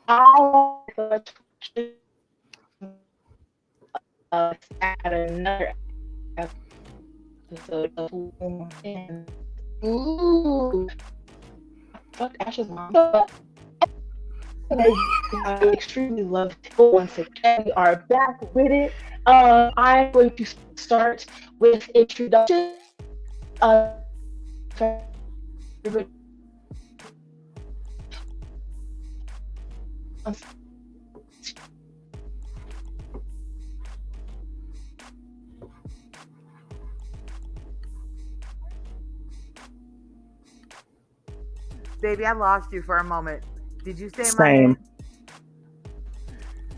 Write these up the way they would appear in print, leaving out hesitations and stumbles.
I want to at another episode of and ooh, fuck Ash's mom. But I extremely love it. Once again, we are back with it. I'm going to start with introduction. Favorite Baby, I lost you for a moment. Did you say my Same. name?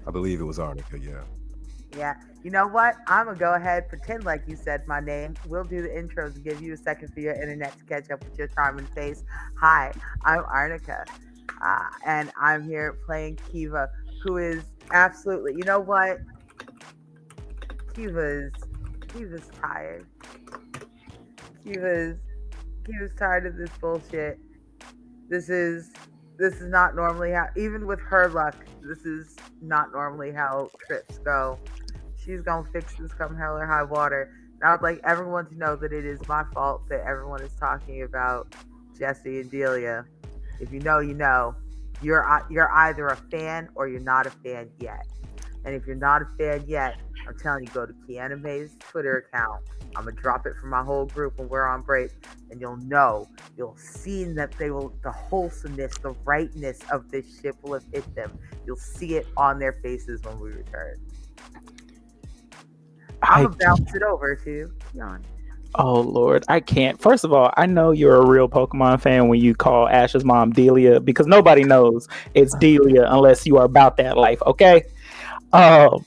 I believe it was Arnica, yeah. Yeah. You know what? I'm going to go ahead, pretend like you said my name. We'll do the intros and give you a second for your internet to catch up with your charming face. Hi, I'm Arnica. And I'm here playing Kiva, who is absolutely, you know what? Kiva's tired. Kiva's tired of this bullshit. This is not normally how, even with her luck, this is not normally how trips go. She's gonna fix this come hell or high water. And I would like everyone to know that it is my fault that everyone is talking about Jesse and Delia. If you know, you know. You're either a fan or you're not a fan yet. And if you're not a fan yet, I'm telling you, go to Kianime's Twitter account. I'm gonna drop it for my whole group when we're on break, and you'll see that the wholesomeness, the rightness of this ship will have hit them. You'll see it on their faces when we return. I'm gonna bounce it over to Yawn. Oh Lord, I can't. First of all, I know you're a real Pokemon fan when you call Ash's mom Delia, because nobody knows it's Delia unless you are about that life, okay? Um,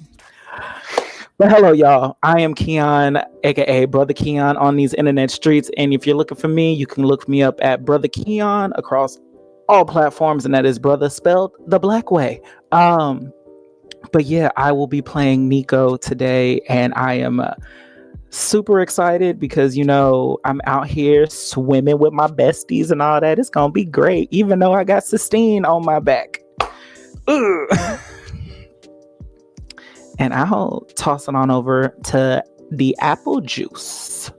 but hello, y'all. I am Keon, aka Brother Keon, on these internet streets. And if you're looking for me, you can look me up at Brother Keon across all platforms, and that is brother spelled the black way. But yeah, I will be playing Nico today, and I am super excited because I'm out here swimming with my besties and all that. It's gonna be great, even though I got Sistine on my back. And I'll toss it on over to the apple juice.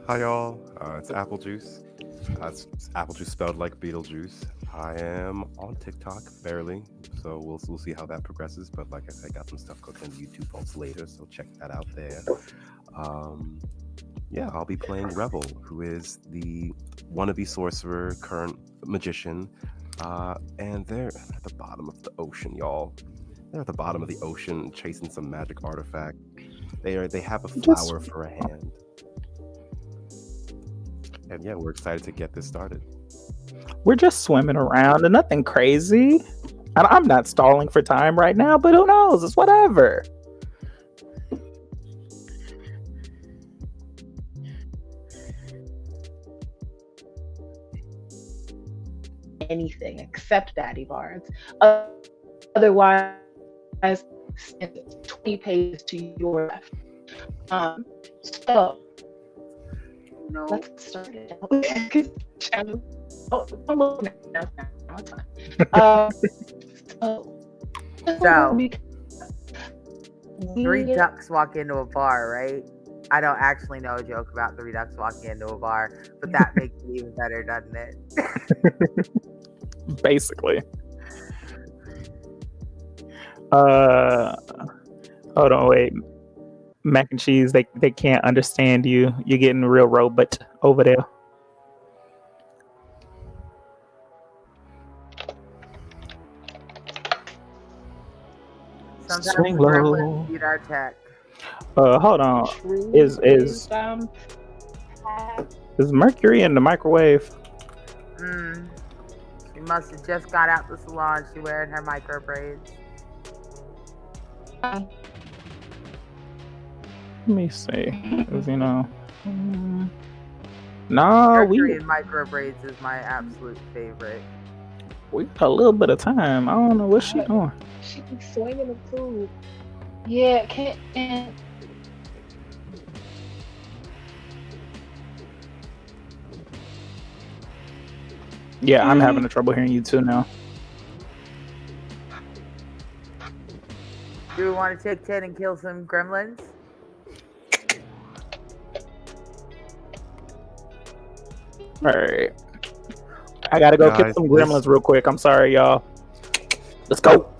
Hi, y'all. It's Apple Juice. It's Apple Juice spelled like Beetlejuice. I am on TikTok, barely, so we'll see how that progresses. But like I said, got some stuff cooking in the YouTube vaults later, so check that out there. Yeah, I'll be playing Rebel, who is the wannabe sorcerer, current magician, and they're at the bottom of the ocean, y'all. They're at the bottom of the ocean chasing some magic artifact. They have a flower for a hand. And yeah, we're excited to get this started. We're just swimming around and nothing crazy. And I'm not stalling for time right now, but who knows? It's whatever. anything except BaddieBards. Otherwise, 20 pages to your left. So No. let's get started. I'm looking at now. It's fine. So, three ducks walk into a bar, right? I don't actually know a joke about three ducks walking into a bar, but that makes it even better, doesn't it? Basically. Hold on, wait. Mac and cheese, they can't understand you. You're getting real robot over there. Sometimes Swing the low. gremlins beat our tech. Hold on. Is Mercury in the microwave? She must have just got out the salon. She wearing her micro braids. Let me see. 'Cause, Mercury and micro braids is my absolute favorite. We got a little bit of time. I don't know what she doing. She can swing in the pool. Yeah, can't. Yeah, I'm having trouble hearing you too now. Do we want to take 10 and kill some gremlins? All right. I gotta go kill Guys, some gremlins real quick. I'm sorry, y'all. Let's go.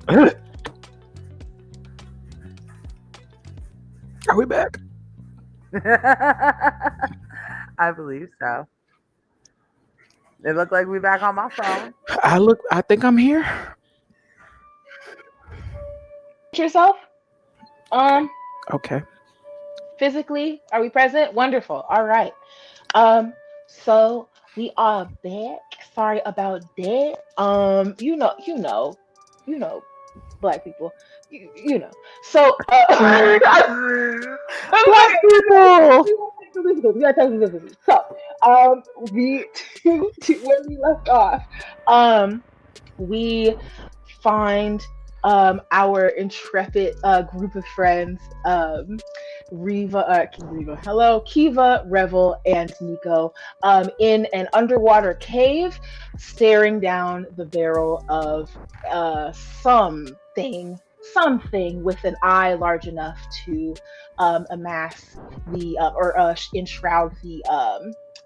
Are we back? I believe so. It looked like we back on my phone. I think I'm here. Yourself. Okay. Physically, are we present? Wonderful. All right. So we are back. Sorry about that. You know, black people. You know. So Black people. we gotta tell this. So we to where we left off. We find our intrepid group of friends, hello, Kiva, Revel, and Nico, in an underwater cave, staring down the barrel of something with an eye large enough to amass the or enshroud the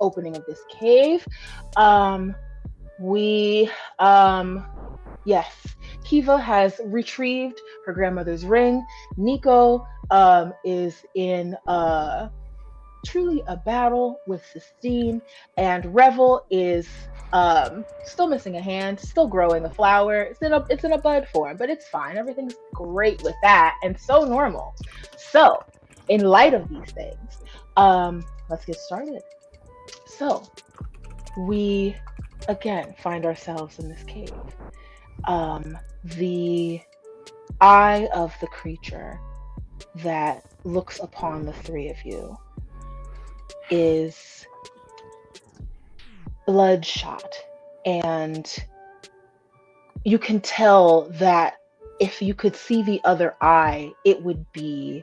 opening of this cave. We Yes, Kiva has retrieved her grandmother's ring. Nico is in truly a battle with Sistine, and Revel is still missing a hand, still growing a flower. It's in a bud form, but it's fine. Everything's great with that, and so normal. So, in light of these things, let's get started. So, we again find ourselves in this cave. The eye of the creature that looks upon the three of you is bloodshot, and you can tell that if you could see the other eye, it would be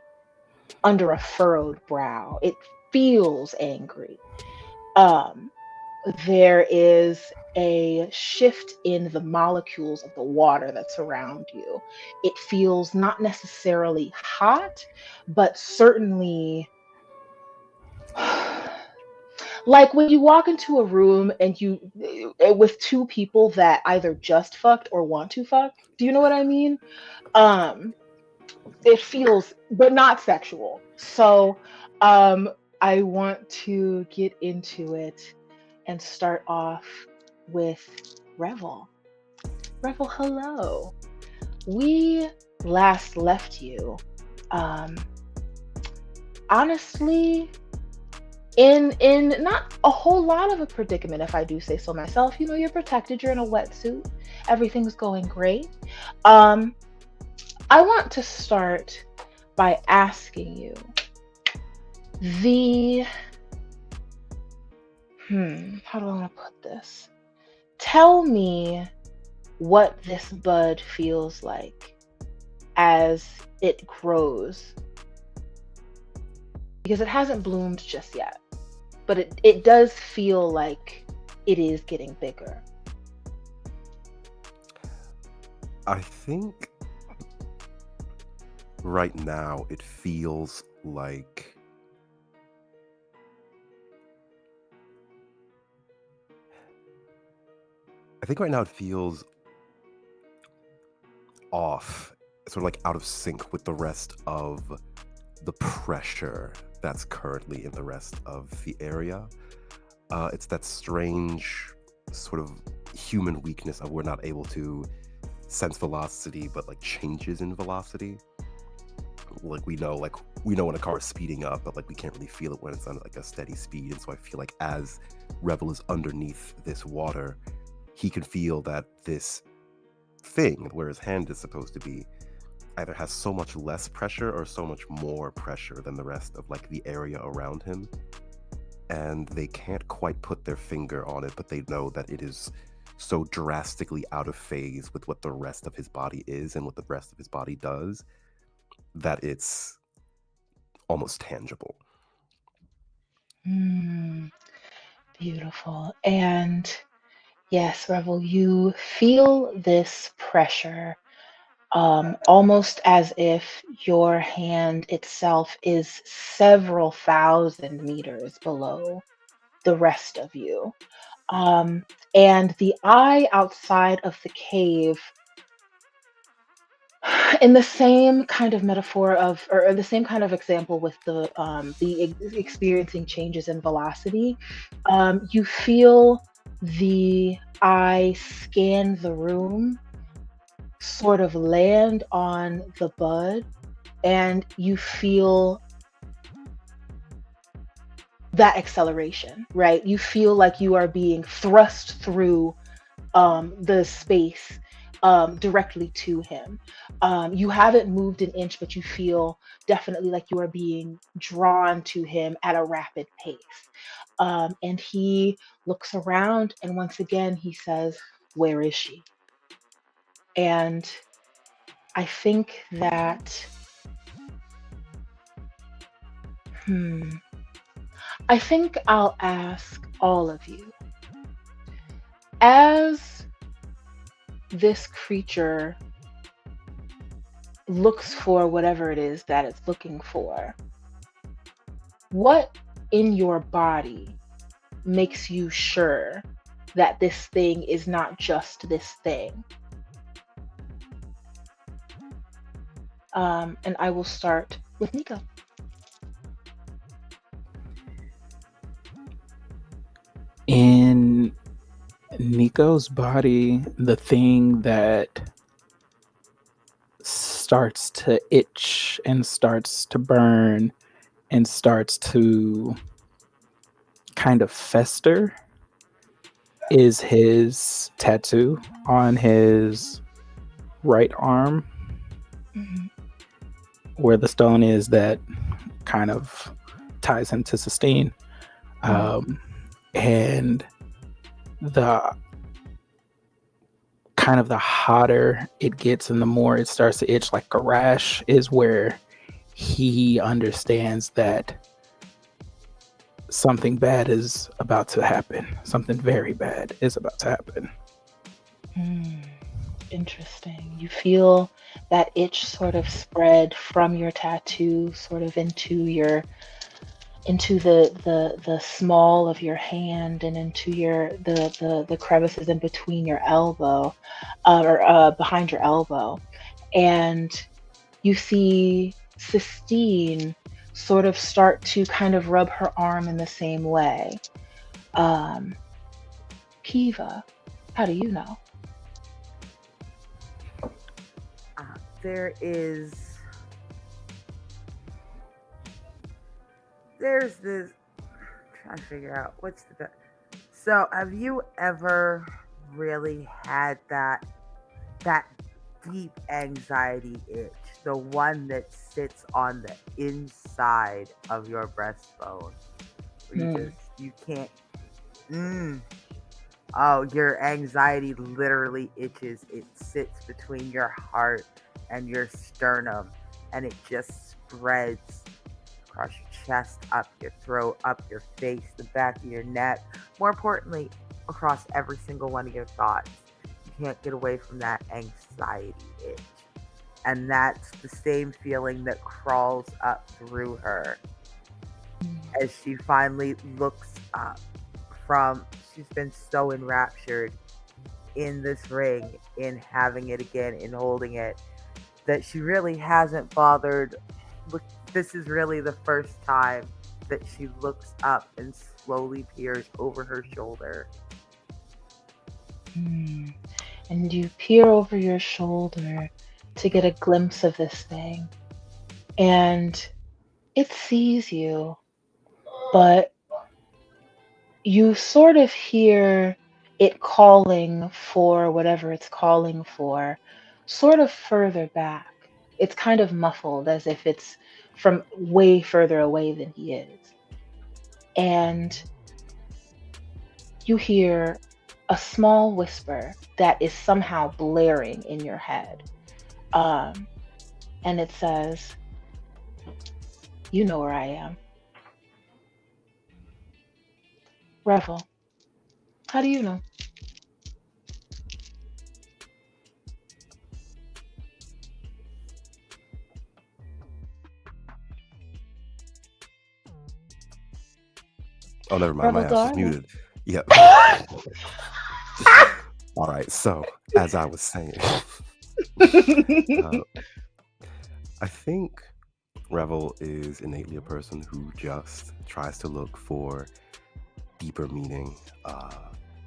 under a furrowed brow. It feels angry. There is a shift in the molecules of the water that surround you. It feels not necessarily hot, but certainly like when you walk into a room and you with two people that either just fucked or want to fuck. Do you know what I mean? It feels, but not sexual. So I want to get into it and start off with Revel. Revel, hello. We last left you, honestly, in not a whole lot of a predicament, if I do say so myself. You know, you're protected. You're in a wetsuit. Everything's going great. I want to start by asking you the how do I want to put this? Tell me what this bud feels like as it grows. Because it hasn't bloomed just yet, but it does feel like it is getting bigger. I think right now it feels like off, sort of like out of sync with the rest of the pressure that's currently in the rest of the area. It's that strange sort of human weakness of we're not able to sense velocity, but like changes in velocity. Like we know when a car is speeding up, but like we can't really feel it when it's on like a steady speed. And so I feel like as Revel is underneath this water, he can feel that this thing where his hand is supposed to be either has so much less pressure or so much more pressure than the rest of like the area around him, and they can't quite put their finger on it, but they know that it is so drastically out of phase with what the rest of his body is and what the rest of his body does that it's almost tangible. Beautiful. And yes, Revel, you feel this pressure, almost as if your hand itself is several thousand meters below the rest of you. And the eye outside of the cave in the same kind of metaphor of, or the same kind of example with the experiencing changes in velocity, you feel the eye scan the room, sort of land on the bud, and you feel that acceleration, right? You feel like you are being thrust through the space directly to him. You haven't moved an inch, but you feel definitely like you are being drawn to him at a rapid pace. And he looks around, and once again, he says, "Where is she?" And I think that, I think I'll ask all of you, as this creature looks for whatever it is that it's looking for, what in your body makes you sure that this thing is not just this thing? And I will start with Nico. In Nico's body, the thing that starts to itch and starts to burn and starts to kind of fester is his tattoo on his right arm, where the stone is that kind of ties him to sustain. And the kind of the hotter it gets and the more it starts to itch like a rash is where he understands that something bad is about to happen. Something very bad is about to happen. Interesting. You feel that itch sort of spread from your tattoo sort of into the small of your hand and into the crevices in between your elbow, or behind your elbow, and you see Sistine sort of start to kind of rub her arm in the same way. Kiva, how do you know? There's this, I'm trying to figure out what's the best. So have you ever really had that deep anxiety itch, the one that sits on the inside of your breastbone, where you can't oh, your anxiety literally itches. It sits between your heart and your sternum, and it just spreads across your chest, up your throat, up your face, the back of your neck. More importantly, across every single one of your thoughts. You can't get away from that anxiety itch. And that's the same feeling that crawls up through her as she finally looks up from, she's been so enraptured in this ring, in having it again, in holding it, that she really hasn't bothered. This is really the first time that she looks up and slowly peers over her shoulder. And you peer over your shoulder to get a glimpse of this thing. And it sees you, but you sort of hear it calling for whatever it's calling for, sort of further back. It's kind of muffled, as if it's from way further away than he is. And you hear a small whisper that is somehow blaring in your head. And it says, "You know where I am." Revel, how do you know? Oh, never mind. Revel, My ass was darling. muted. Yep. All right. So, as I was saying, think Revel is innately a person who just tries to look for deeper meaning,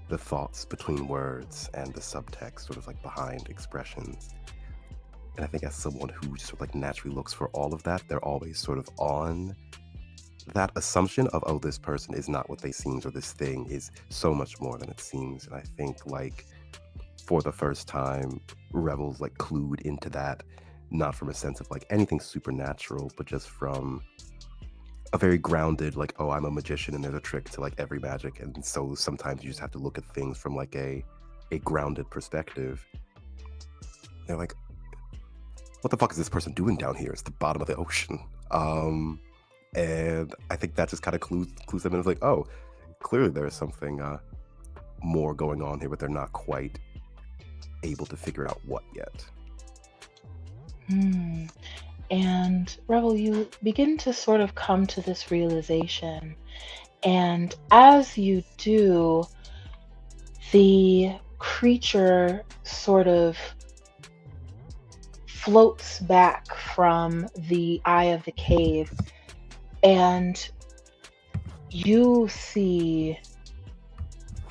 the thoughts between words and the subtext sort of like behind expressions. And I think as someone who just sort of like naturally looks for all of that, they're always sort of on that assumption of, oh, this person is not what they seem, or this thing is so much more than it seems. And I think like for the first time, Revel's like clued into that, not from a sense of like anything supernatural, but just from a very grounded, like, oh, I'm a magician and there's a trick to like every magic. And so sometimes you just have to look at things from like a grounded perspective. They're like, what the fuck is this person doing down here? It's the bottom of the ocean. And I think that just kind of clues them in. It's like, oh, clearly there's something more going on here, but they're not quite able to figure out what yet. And Revel, you begin to sort of come to this realization. And as you do, the creature sort of floats back from the eye of the cave, and you see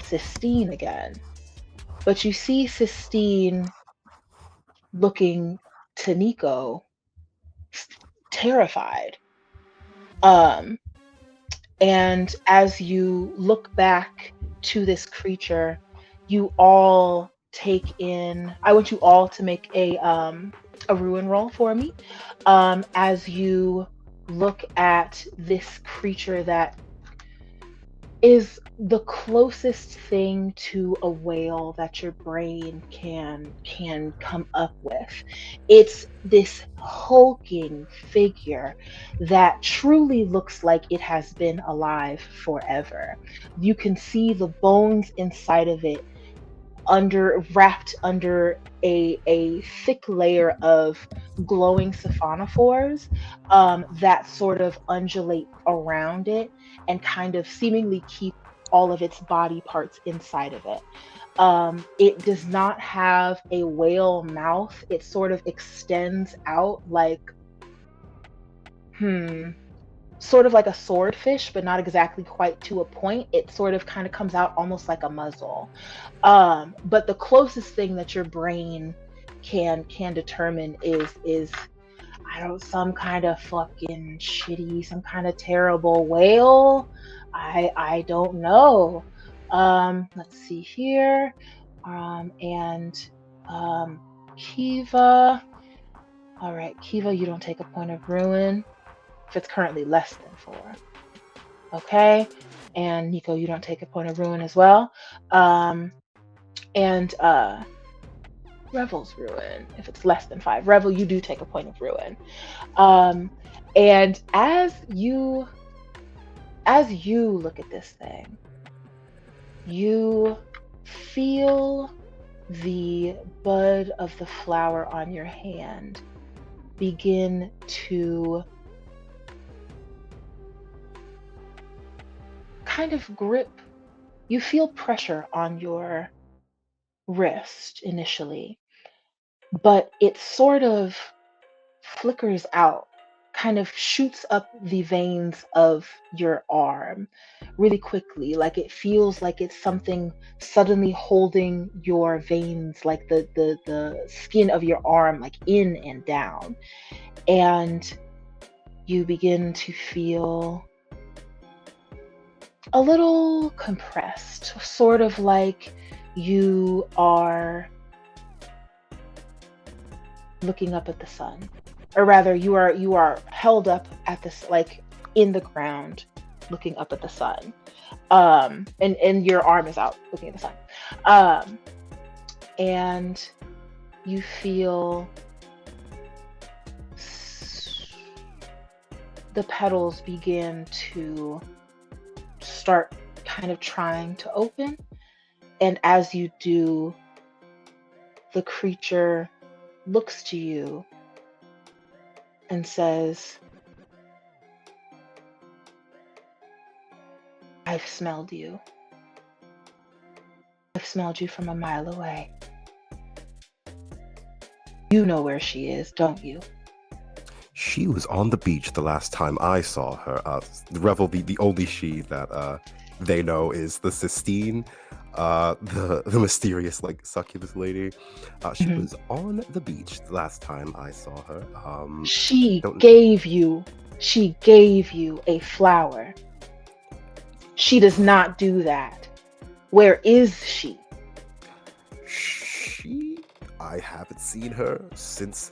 Sistine again. But you see Sistine looking to Nico, terrified. And as you look back to this creature, you all take in. I want you all to make a ruin roll for me. As you look at this creature that is the closest thing to a whale that your brain can come up with. It's this hulking figure that truly looks like it has been alive forever. You can see the bones inside of it wrapped under a thick layer of glowing siphonophores that sort of undulate around it and kind of seemingly keep all of its body parts inside of it. It does not have a whale mouth. It sort of extends out like sort of like a swordfish, but not exactly quite to a point. It sort of kind of comes out almost like a muzzle. But the closest thing that your brain can determine is I don't, some kind of fucking shitty, some kind of terrible whale. I don't know. Let's see here. Kiva. All right, Kiva, you don't take a point of ruin if it's currently less than 4. Okay, and Nico, you don't take a point of ruin as well. Revel's ruin if it's less than 5. Revel, you do take a point of ruin. And as you look at this thing, you feel the bud of the flower on your hand begin to kind of grip. You feel pressure on your wrist initially, but it sort of flickers out, kind of shoots up the veins of your arm really quickly. Like it feels like it's something suddenly holding your veins, like the skin of your arm, like in and down. And you begin to feel a little compressed, sort of like you are looking up at the sun, or rather you are held up at this, like in the ground looking up at the sun, and your arm is out looking at the sun, and you feel the petals begin to start kind of trying to open. And as you do, the creature looks to you and says, I've smelled you. I've smelled you from a mile away. You know where she is, don't you? She was on the beach the last time I saw her. Revel, the only she that they know is the Sistine, the mysterious like succubus lady. She Mhm. was on the beach the last time I saw her. She Don't gave you a flower. She does not do that. Where is she? she? I haven't seen her since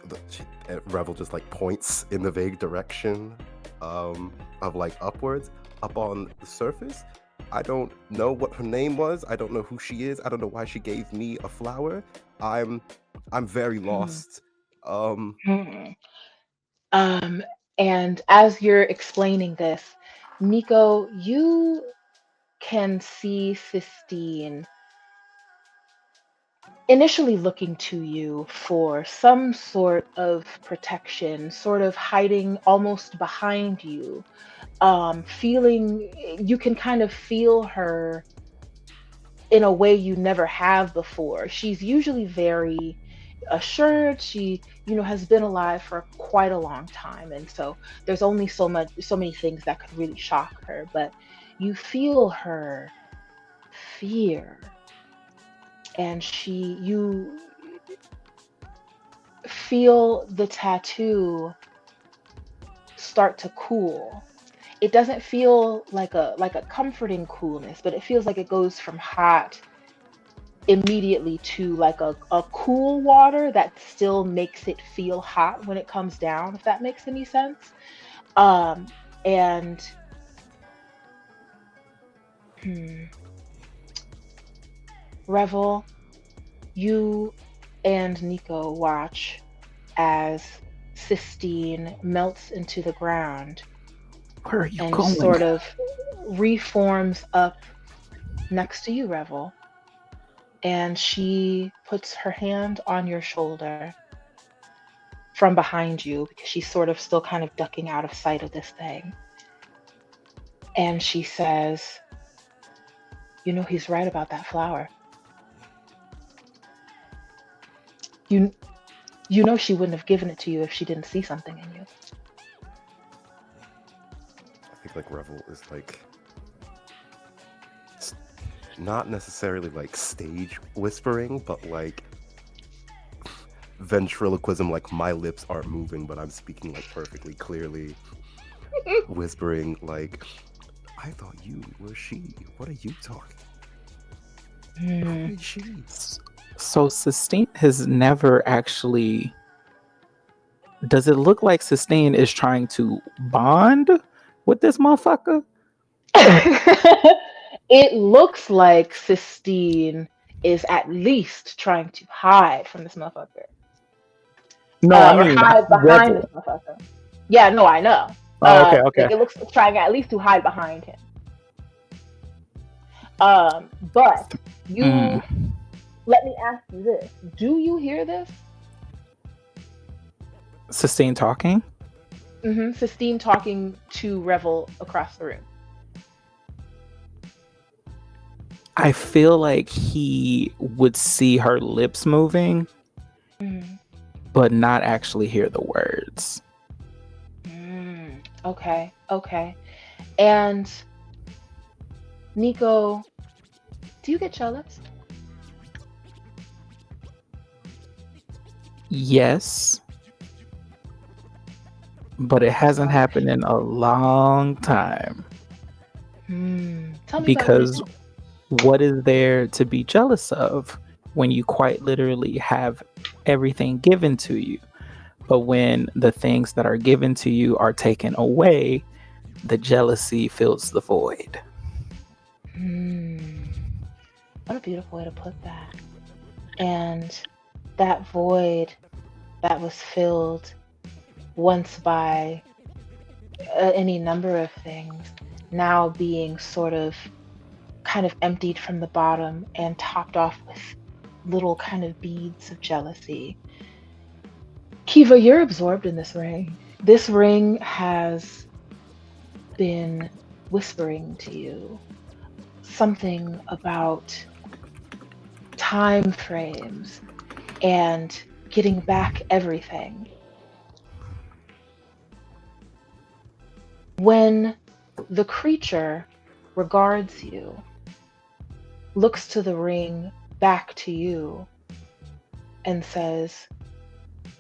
Revel just like points in the vague direction of like upwards, up on the surface. I don't know what her name was. I don't know who she is. I don't know why she gave me a flower. I'm very lost. Hmm. Um, and as you're explaining this, Nico, you can see Sistine initially looking to you for some sort of protection, sort of hiding almost behind you. Feeling, you can kind of feel her in a way you never have before. She's usually very assured. She, has been alive for quite a long time, and so there's only so many things that could really shock her. But you feel her fear, and you feel the tattoo start to cool. It doesn't feel like a comforting coolness, but it feels like it goes from hot immediately to like a cool water that still makes it feel hot when it comes down, if that makes any sense. And hmm, Revel, you and Nico watch as Sistine melts into the ground Where are you and going? sort of reforms up next to you, Revel. And she puts her hand on your shoulder from behind you because she's sort of still kind of ducking out of sight of this thing. And she says, he's right about that flower. You she wouldn't have given it to you if she didn't see something in you. I think like Revel is like not necessarily like stage whispering, but like ventriloquism, like my lips aren't moving, but I'm speaking like perfectly clearly, whispering like, I thought you were she. What are you talking? Who is she? So Sistine has never actually. Does it look like Sistine is trying to bond with this motherfucker? It looks like Sistine is at least trying to hide from this motherfucker. No, I Or mean hide behind this Revel. motherfucker. Yeah, no, I know. Oh, okay, okay. Like it looks trying at least to hide behind him. But you, let me ask you this: do you hear this? Sistine talking? Sistine talking to Revel across the room. I feel like he would see her lips moving, but not actually hear the words. Okay. And Nico, do you get jealous? Yes. But it hasn't happened in a long time. Tell me because about what is there to be jealous of when you quite literally have everything given to you? But when the things that are given to you are taken away, the jealousy fills the void. What a beautiful way to put that. And that void that was filled once by any number of things now being sort of kind of emptied from the bottom and topped off with little kind of beads of jealousy. Kiva, you're absorbed in this ring. This ring has been whispering to you something about time frames and getting back everything. When the creature regards you, looks to the ring, back to you, and says,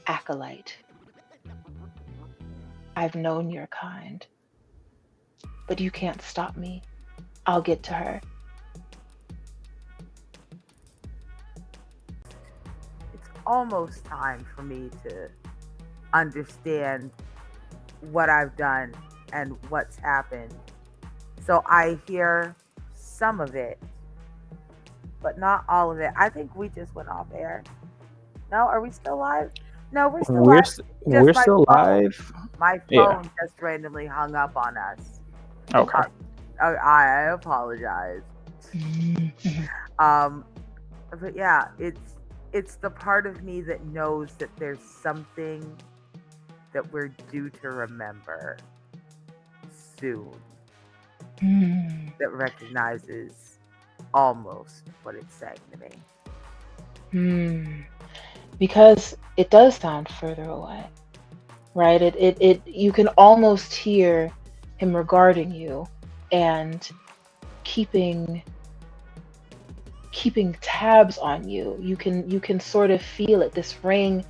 "Acolyte, I've known your kind, but you can't stop me. I'll get to her." It's almost time for me to understand what I've done and what's happened. So I hear some of it, but not all of it. I think we just went off air. No, are we still live? No, we're still live. We're my still phone. live. My Yeah. phone just randomly hung up on us. Okay. I apologize. But yeah, it's the part of me that knows that there's something that we're due to remember soon that recognizes almost what it's saying to me. Because it does sound further away, right? It you can almost hear him regarding you and keeping tabs on you. You can sort of feel it. This ring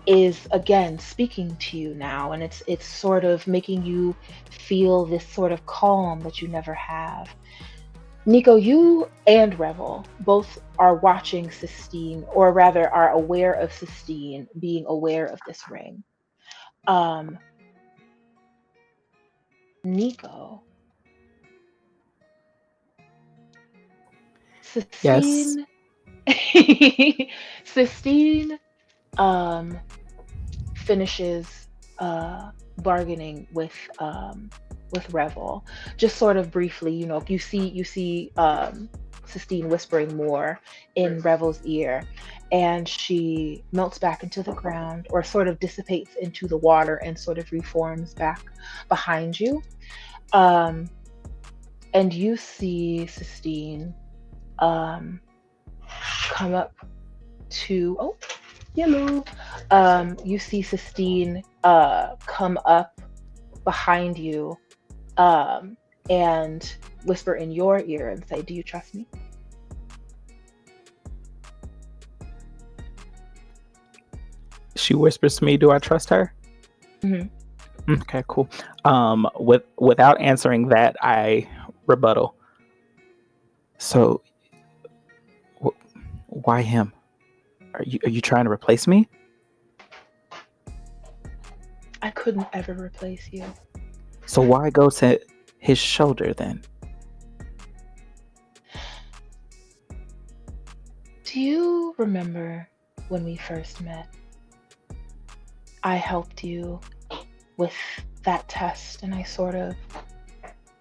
is again speaking to you now, and it's sort of making you feel this sort of calm that you never have. Nico, you and Revel both are watching Sistine, or rather are aware of Sistine being aware of this ring. Nico, Yes. Sistine finishes bargaining with Revel, just sort of briefly. You see Sistine whispering more in Revel's ear, and she melts back into the ground, or sort of dissipates into the water and sort of reforms back behind you. And you see Sistine come up to yellow. You see Sistine come up behind you and whisper in your ear and say, "Do you trust me?" She whispers to me, "Do I trust her?" Mm-hmm. Okay, cool. Without answering that, I rebuttal. So, why him? Are you trying to replace me? I couldn't ever replace you. So why go to his shoulder then? Do you remember when we first met? I helped you with that test, and I sort of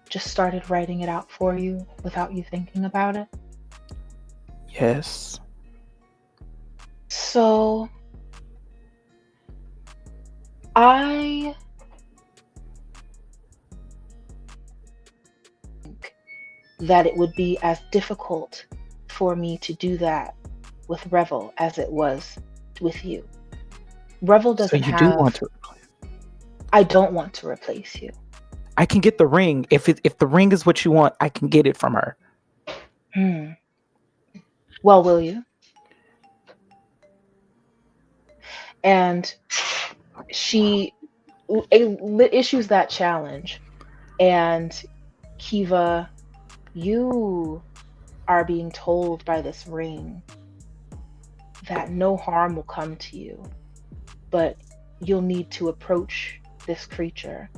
just started writing it out for you without you thinking about it. Yes. So I think that it would be as difficult for me to do that with Revel as it was with you. Revel doesn't have... So you do want to replace? I don't want to replace you. I can get the ring. If the ring is what you want, I can get it from her. Well, will you? And she issues that challenge. And Kiva, you are being told by this ring that no harm will come to you, but you'll need to approach this creature.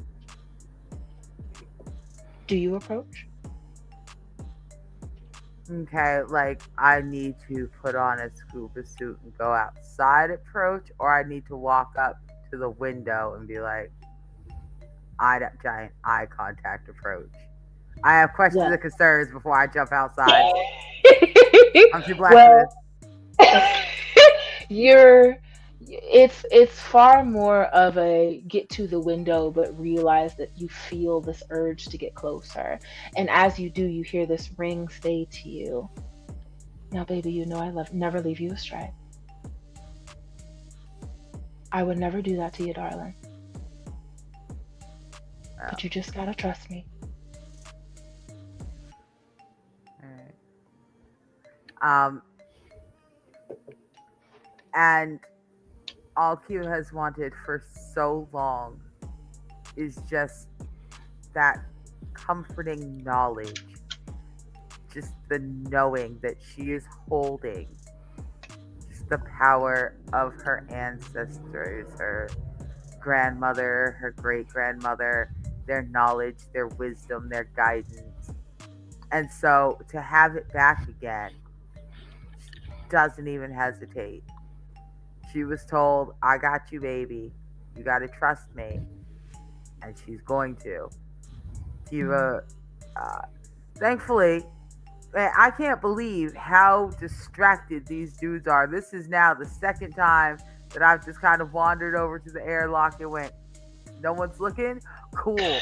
Do you approach? Okay, like I need to put on a scuba suit and go outside approach, or I need to walk up to the window and be like, giant eye contact approach. I have questions and concerns before I jump outside. I'm too black for this. It's far more of a get to the window, but realize that you feel this urge to get closer. And as you do, you hear this ring say to you, "Now, baby, you know I never leave you astray. I would never do that to you, darling." But you just gotta trust me. Alright. And all Q has wanted for so long is just that comforting knowledge. Just the knowing that she is holding just the power of her ancestors, her grandmother, her great grandmother, their knowledge, their wisdom, their guidance. And so to have it back again, doesn't even hesitate. She was told, I got you, baby. You got to trust me. And she's going to. Kiva, thankfully, man, I can't believe how distracted these dudes are. This is now the second time that I've just kind of wandered over to the airlock and went, no one's looking? Cool.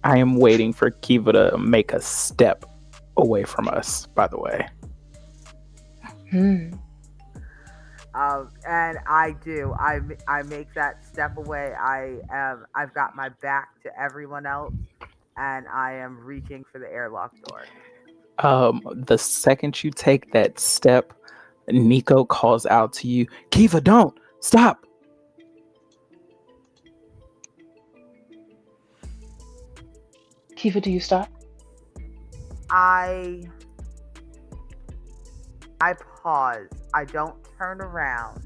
I am waiting for Kiva to make a step away from us, by the way. And I do. I make that step away. I've got my back to everyone else, and I am reaching for the airlock door. The second you take that step, Nico calls out to you, Kiva, don't stop. Kiva, do you stop? I pause. I don't turn around,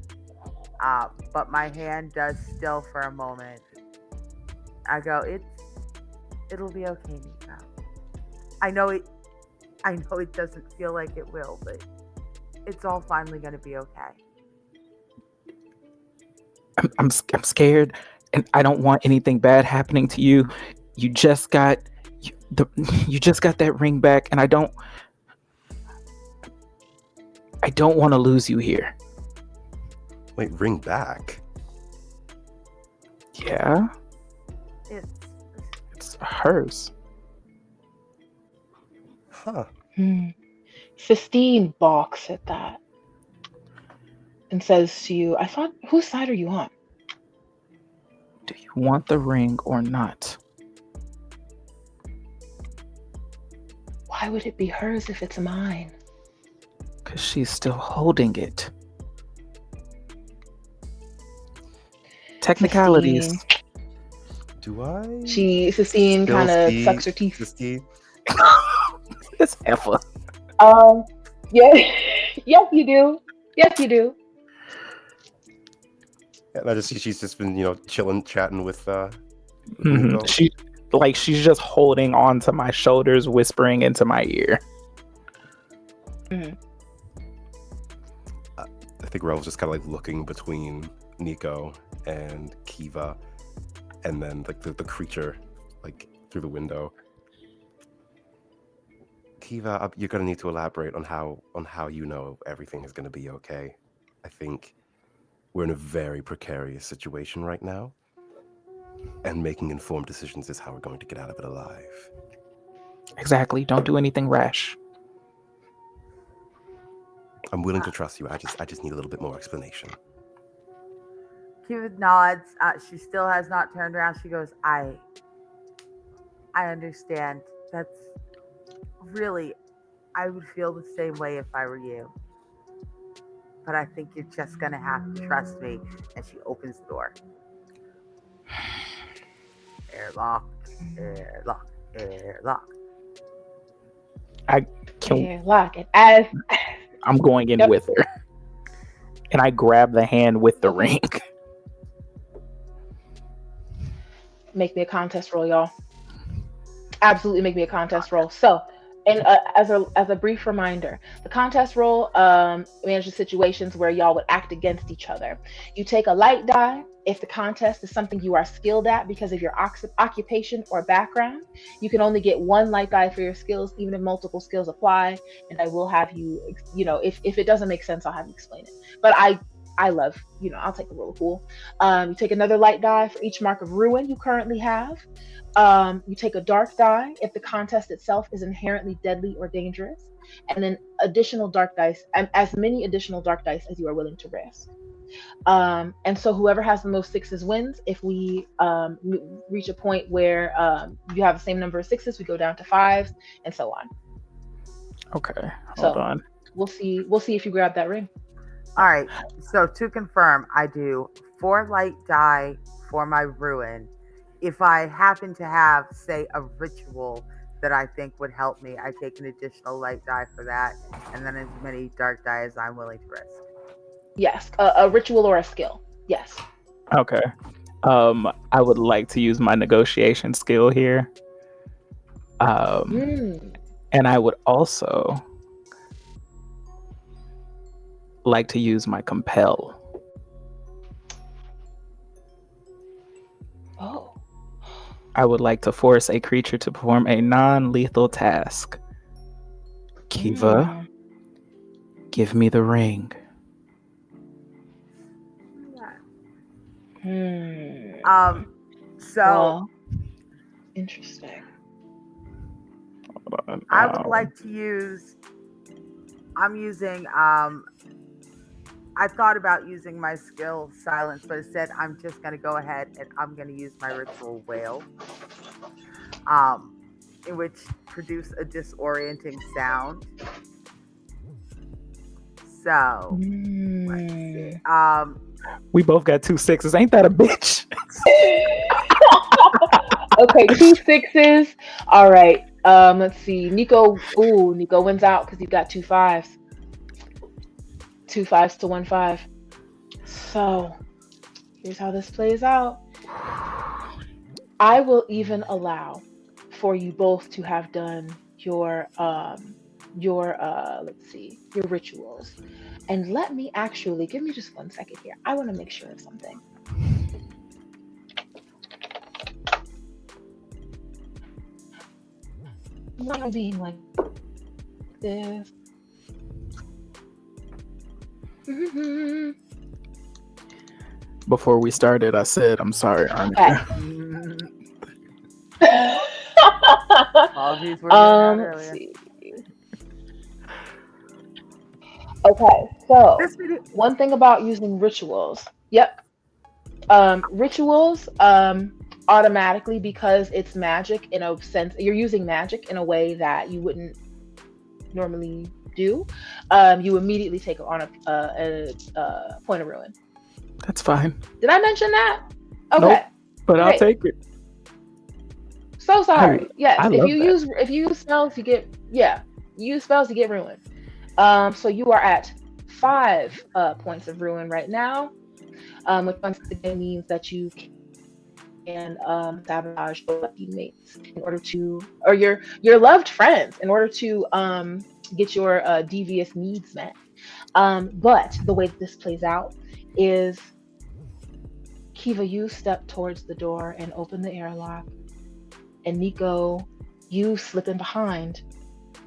but my hand does still for a moment. I go, it'll be okay, Nico. I know it doesn't feel like it will, but it's all finally gonna be okay. I'm scared, and I don't want anything bad happening to you. You just got that ring back, and I don't want to lose you here. Wait, ring back? Yeah, It's hers. Huh. Sistine balks at that and says to you, I thought, whose side are you on? Do you want the ring or not? Why would it be hers if it's mine? Because she's still holding it. Technicalities. Sistine. Do I? Sistine still kind of see sucks her teeth. this teeth? It's Effa. Yeah, yes you do. Yes you do. Yeah, I just see she's just been, chilling, chatting with Mhm. Nico. She's just holding on to my shoulders, whispering into my ear. Mhm. I think Rel's just kind of like looking between Nico and Kiva, and then like the creature like through the window. Kiva, you're gonna need to elaborate on how you know everything is gonna be okay. I think we're in a very precarious situation right now, and making informed decisions is how we're going to get out of it alive. Exactly. Don't do anything rash. I'm willing to trust you. I just need a little bit more explanation. Kiva nods. She still has not turned around. She goes, I understand. That's really, I would feel the same way if I were you. But I think you're just going to have to trust me. And she opens the door. Airlock, airlock, airlock. Lock it. As I'm going in with her. And I grab the hand with the ring. make me a contest roll, y'all. Absolutely make me a contest roll. So, and as a brief reminder, the contest roll manages situations where y'all would act against each other. You take a light die if the contest is something you are skilled at because of your occupation or background. You can only get one light die for your skills, even if multiple skills apply. And I will have you, if it doesn't make sense, I'll have you explain it. But I love, I'll take the roll cool. You take another light die for each mark of ruin you currently have. You take a dark die if the contest itself is inherently deadly or dangerous, and then additional dark dice, and as many additional dark dice as you are willing to risk. And so whoever has the most sixes wins. If we reach a point where you have the same number of sixes, we go down to fives, and so on. Okay, hold So on. we'll see if you grab that ring. All right. So to confirm, I do 4 light die for my ruin. If I happen to have, say, a ritual that I think would help me, I take an additional light die for that, and then as many dark die as I'm willing to risk. Yes, a ritual or a skill. Yes. Okay. I would like to use my negotiation skill here. And I would also like to use my compel. Oh. I would like to force a creature to perform a non-lethal task. Kiva, give me the ring. So well, interesting. Hold on. I would like to use. I'm using. I thought about using my skill silence, but instead I'm just gonna go ahead and I'm gonna use my ritual wail, in which produce a disorienting sound. So let's see. We both got 2 6s. Ain't that a bitch? Okay, 2 6s. All right. Let's see. Nico wins out because he got 2 5s. 2 5s to 1 5. So here's how this plays out. I will even allow for you both to have done your let's see, your rituals. And let me actually give me just 1 second here. I want to make sure of something. Not being like this. Before we started, I said, I'm sorry, Arnica. Apologies, we're doing that Let's earlier. see. Okay, so one thing about using rituals. Yep. Rituals automatically, because it's magic in a sense, you're using magic in a way that you wouldn't normally do. You immediately take on a point of ruin. That's fine. Did I mention that? Okay. Nope, but Great. I'll take it. So sorry. Yes. I If love you that. use spells, you get ruined. So you are at 5 points of ruin right now, which once again means that you can sabotage your teammates in order to, or your loved friends in order to get your devious needs met. But the way that this plays out is, Kiva, you step towards the door and open the airlock, and Nico, you slip in behind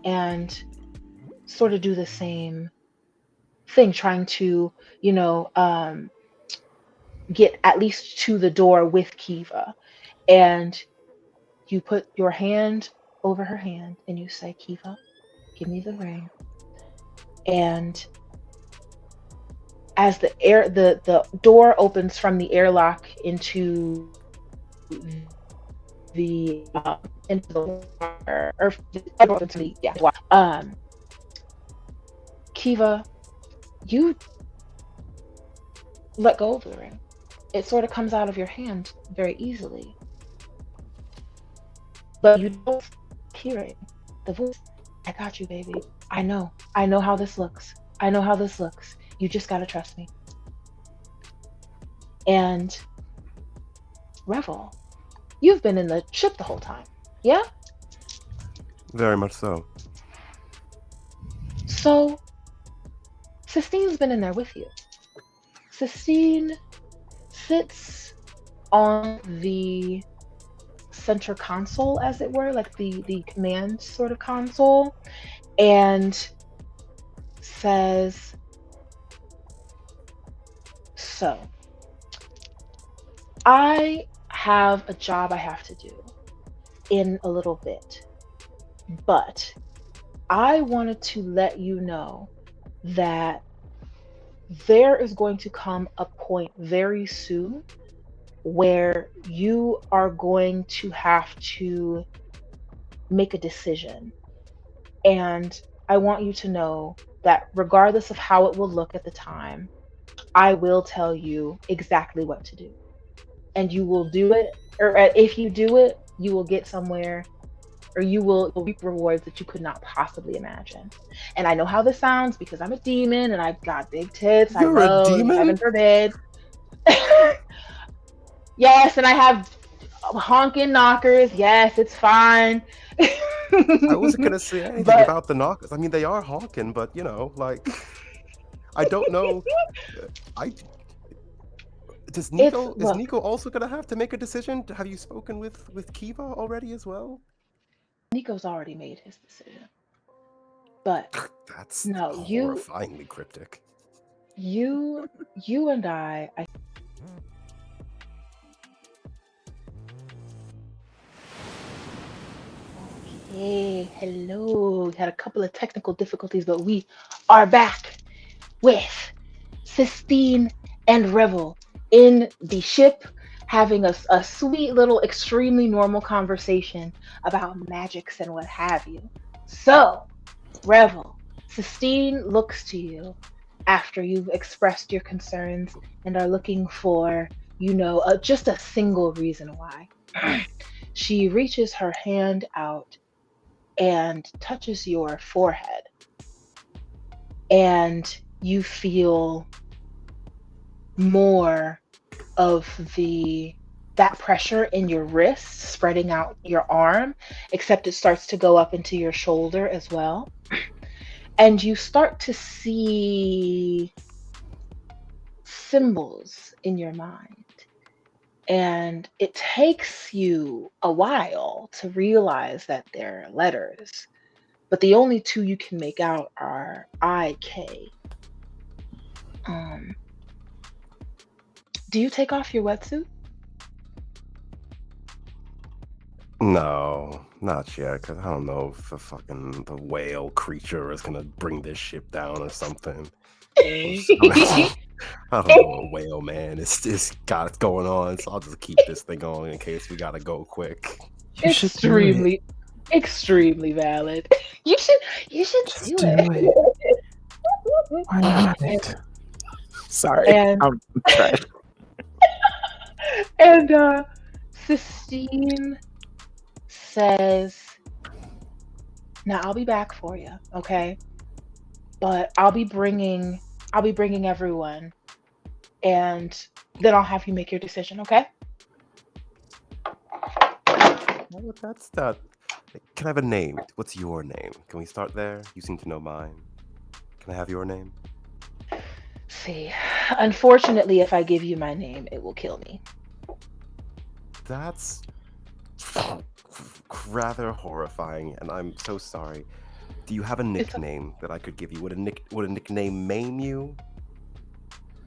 and sort of do the same thing, trying to, get at least to the door with Kiva. And you put your hand over her hand and you say, Kiva, give me the ring. And as the door opens from the airlock into the water, or into the Kiva, you let go of the ring. It sort of comes out of your hand very easily, but you don't hear it. The voice, I got you, baby. I know how this looks. You just gotta trust me. And Revel, you've been in the ship the whole time, yeah? Very much so. So Sistine's been in there with you. Sistine sits on the center console, as it were, like the command sort of console, and says, so I have a job I have to do in a little bit, but I wanted to let you know that there is going to come a point very soon where you are going to have to make a decision. And I want you to know that regardless of how it will look at the time, I will tell you exactly what to do. And you will do it, or if you do it, you will get somewhere, or you'll reap rewards that you could not possibly imagine. And I know how this sounds because I'm a demon and I've got big tits. I You're a know, demon? heaven forbid. Yes, and I have honking knockers. Yes, it's fine. I wasn't gonna say anything But about the knockers. I mean, they are honking, but like, I don't know. I Does Nico is look, Nico also gonna have to make a decision? Have you spoken with Kiva already as well? Nico's already made his decision. But That's no, horrifyingly cryptic. you and I Okay, hello. We had a couple of technical difficulties, but we are back with Sistine and Revel in the ship, having a sweet little, extremely normal conversation about magics and what have you. So, Revel, Sistine looks to you after you've expressed your concerns and are looking for, just a single reason why. She reaches her hand out and touches your forehead, and you feel more of that pressure in your wrist spreading out your arm, except it starts to go up into your shoulder as well. And you start to see symbols in your mind. And it takes you a while to realize that they're letters, but the only two you can make out are IK. Do you take off your wetsuit? No, not yet, because I don't know if the whale creature is gonna bring this ship down or something. I don't know what whale man it's got it going on, so I'll just keep this thing going in case we gotta go quick. You should do it. Extremely valid. You should Just do do it. Why not? Sorry, And I'm trash. and Sistine says, "Now I'll be back for you, okay? But I'll be bringing everyone, and then I'll have you make your decision, okay?" Well, that's that. Can I have a name? What's your name? Can we start there? You seem to know mine. Can I have your name? See, unfortunately, if I give you my name, it will kill me. That's rather horrifying, and I'm so sorry. Do you have a nickname that I could give you? Would a nickname maim you?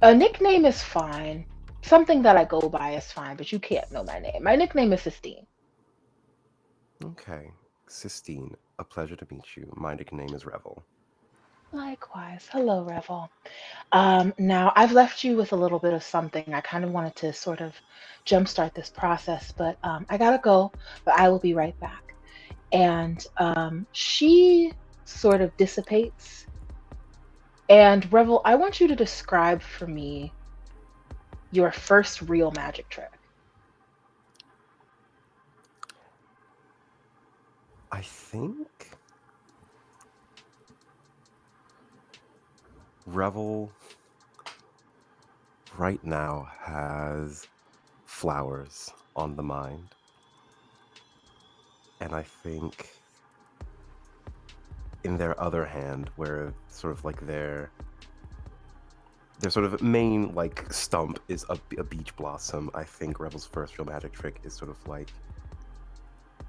A nickname is fine. Something that I go by is fine, but you can't know my name. My nickname is Sistine. Okay, Sistine. A pleasure to meet you. My nickname is Revel. Likewise. Hello, Revel. Now, I've left you with a little bit of something. I kind of wanted to sort of jumpstart this process, but I gotta go, but I will be right back. And she sort of dissipates. And Revel, I want you to describe for me your first real magic trick. I think Revel right now has flowers on the mind. And I think in their other hand, where sort of like their sort of main like stump is a beach blossom, I think Revel's first real magic trick is sort of like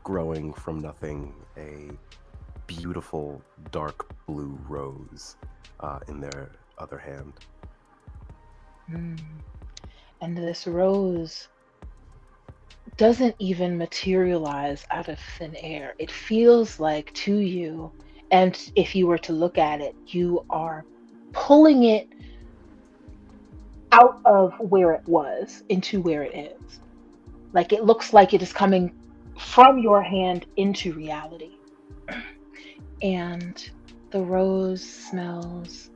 growing from nothing a beautiful dark blue rose in their other hand. And this rose doesn't even materialize out of thin air. It feels like to you, and if you were to look at it, you are pulling it out of where it was into where it is. Like it looks like it is coming from your hand into reality. And the rose smells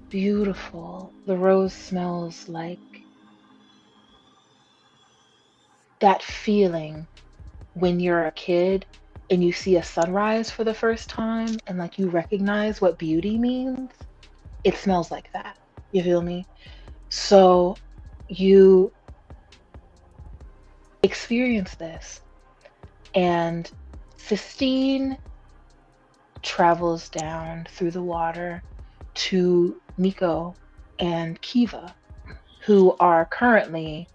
beautiful. The rose smells like that feeling when you're a kid and you see a sunrise for the first time and like you recognize what beauty means. It smells like that. You feel me? So you experience this, and Sistine travels down through the water to Nico and Kiva, who are currently,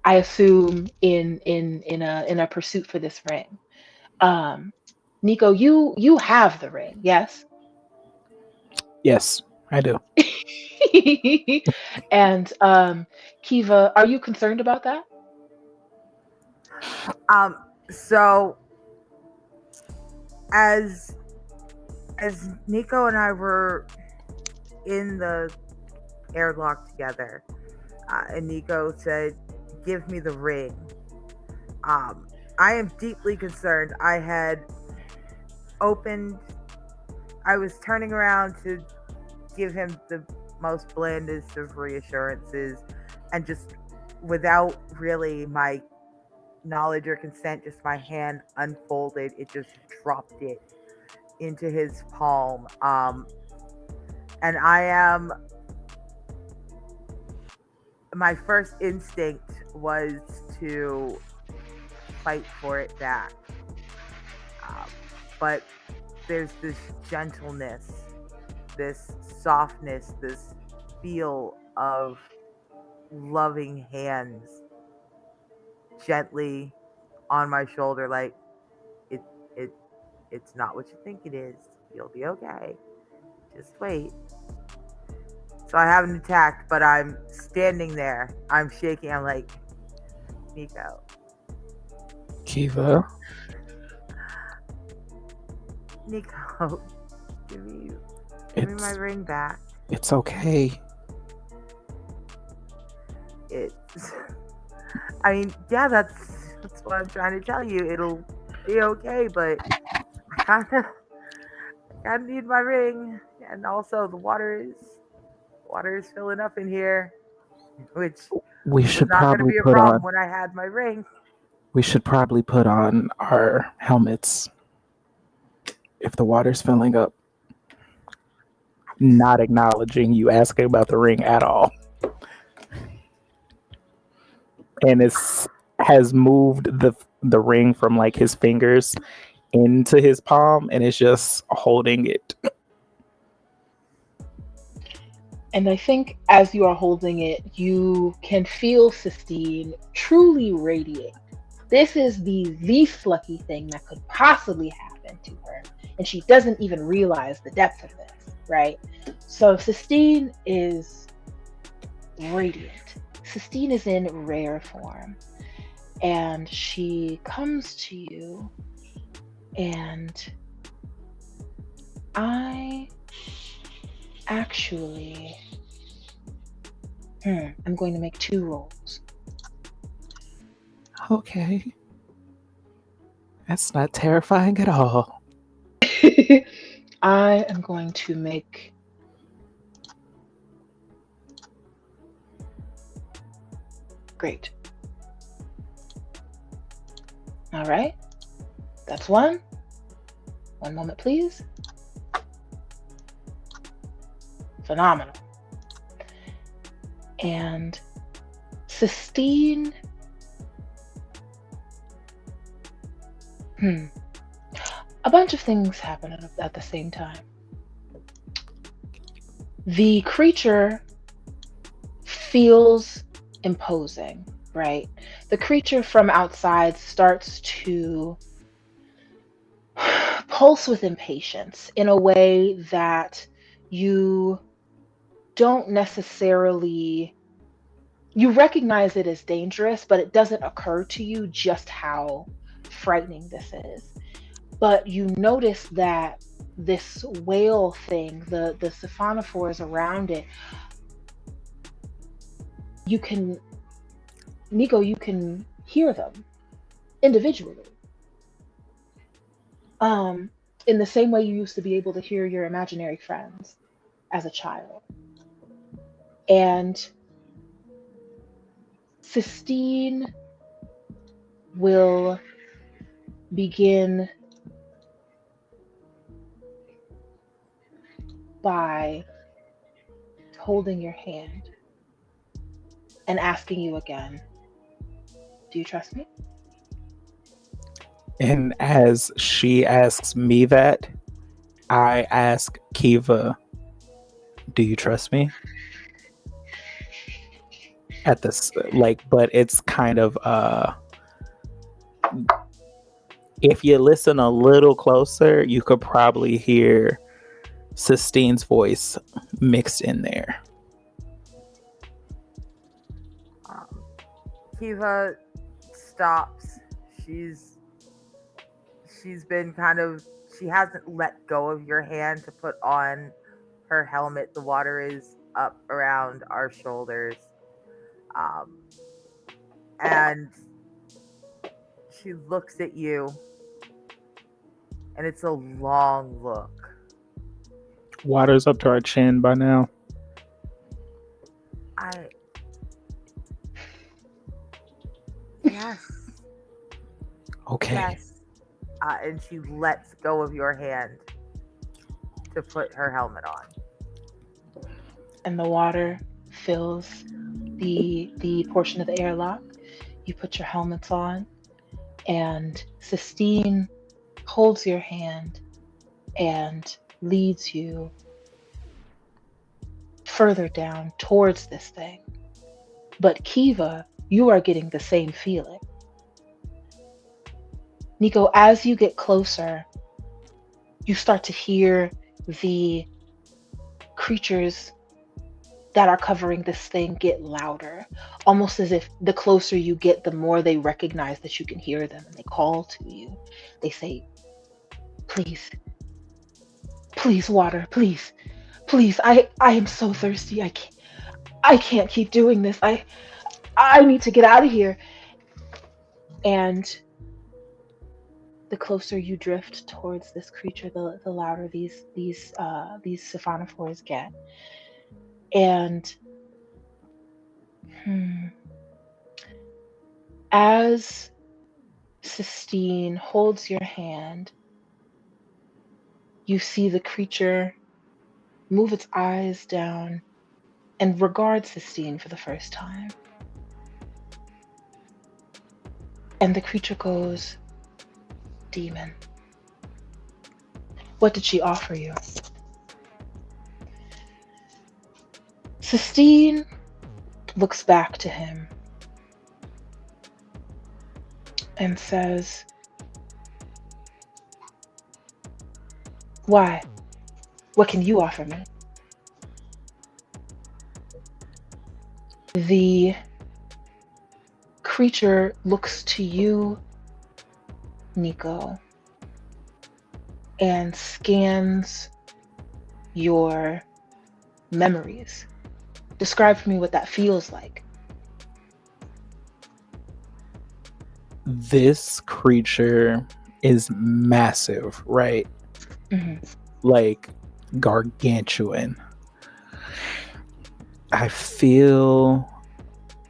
I assume, in a pursuit for this ring. Nico, you have the ring, yes? Yes, I do. And Kiva, are you concerned about that? So as Nico and I were in the airlock together, and Nico said, "Give me the ring." I am deeply concerned. I was turning around to give him the most blandest of reassurances, and just without really my knowledge or consent, just my hand unfolded, it just dropped it into his palm. And my first instinct was to fight for it back. But there's this gentleness, this softness, this feel of loving hands gently on my shoulder, like it's not what you think it is. You'll be okay. Just wait. So I haven't attacked, but I'm standing there. I'm shaking. I'm like, Nico. Kiva. Nico, give me my ring back. It's okay. I mean, yeah, that's what I'm trying to tell you. It'll be okay, but I kinda need my ring. And also the water is filling up in here, which We was should not going to probably be a put problem on. when I had my ring. We should probably put on our helmets if the water's filling up. Not acknowledging you asking about the ring at all. And has moved the ring from like his fingers into his palm, and it's just holding it. And I think as you are holding it, you can feel Sistine truly radiate. This is the least lucky thing that could possibly happen to her. And she doesn't even realize the depth of this, right? So Sistine is radiant. Sistine is in rare form. And she comes to you, and I actually, I'm going to make 2 rolls. Okay. That's not terrifying at all. I am going to make great. All right. That's 1. 1 moment, please. Phenomenal. And Sistine. A bunch of things happen at the same time. The creature feels imposing, right? The creature from outside starts to pulse with impatience in a way that you don't necessarily, you recognize it as dangerous, but it doesn't occur to you just how frightening this is. But you notice that this whale thing, the siphonophores around it, you can, Nico, you can hear them individually. In the same way you used to be able to hear your imaginary friends as a child. And Sistine will begin by holding your hand and asking you again, do you trust me? And as she asks me that, I ask Kiva, do you trust me? At this, like, but it's kind of, if you listen a little closer, you could probably hear Sistine's voice mixed in there. Kiva stops. She's been kind of, she hasn't let go of your hand to put on her helmet. The water is up around our shoulders. And she looks at you, and it's a long look. Water's up to our chin by now. Yes. Okay. Yes. And she lets go of your hand to put her helmet on. And the water fills the portion of the airlock. You put your helmets on, and Sistine holds your hand and leads you further down towards this thing. But Kiva, you are getting the same feeling. Nico, as you get closer, you start to hear the creatures that are covering this thing get louder, almost as if the closer you get, the more they recognize that you can hear them, and they call to you. They say, please, please, water, please, please, I am so thirsty. I can't keep doing this. I need to get out of here. And the closer you drift towards this creature, the louder these siphonophores get. And as Sistine holds your hand, you see the creature move its eyes down and regard Sistine for the first time. And the creature goes, demon. What did she offer you? Sistine looks back to him and says, why? What can you offer me? The creature looks to you, Nico, and scans your memories. Describe for me what that feels like. This creature is massive, right? Mm-hmm. Like gargantuan. I feel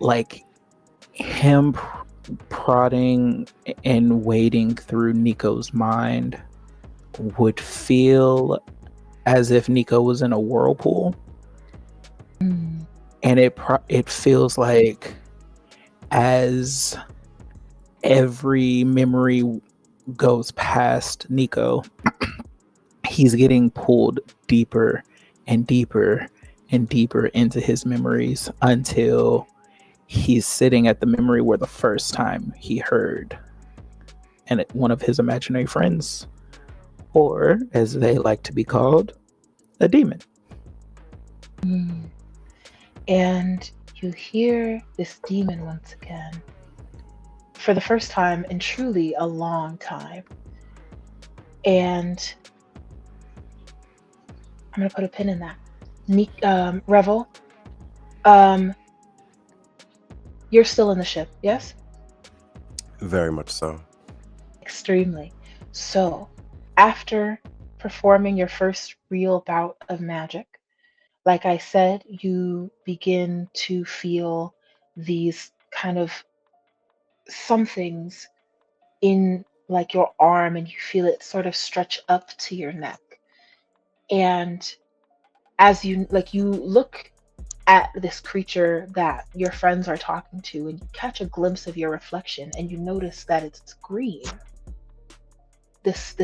like him prodding and wading through Nico's mind would feel as if Nico was in a whirlpool. Mm. And it feels like as every memory goes past Nico, he's getting pulled deeper and deeper and deeper into his memories until he's sitting at the memory where the first time he heard and one of his imaginary friends, or as they like to be called, a demon. Mm. And you hear this demon once again for the first time in truly a long time. And I'm going to put a pin in that. Revel, You're still in the ship, yes? Very much so. Extremely. So, after performing your first real bout of magic, like I said, you begin to feel these kind of somethings in like your arm, and you feel it sort of stretch up to your neck. And as you look at this creature that your friends are talking to, and you catch a glimpse of your reflection, and you notice that it's green. This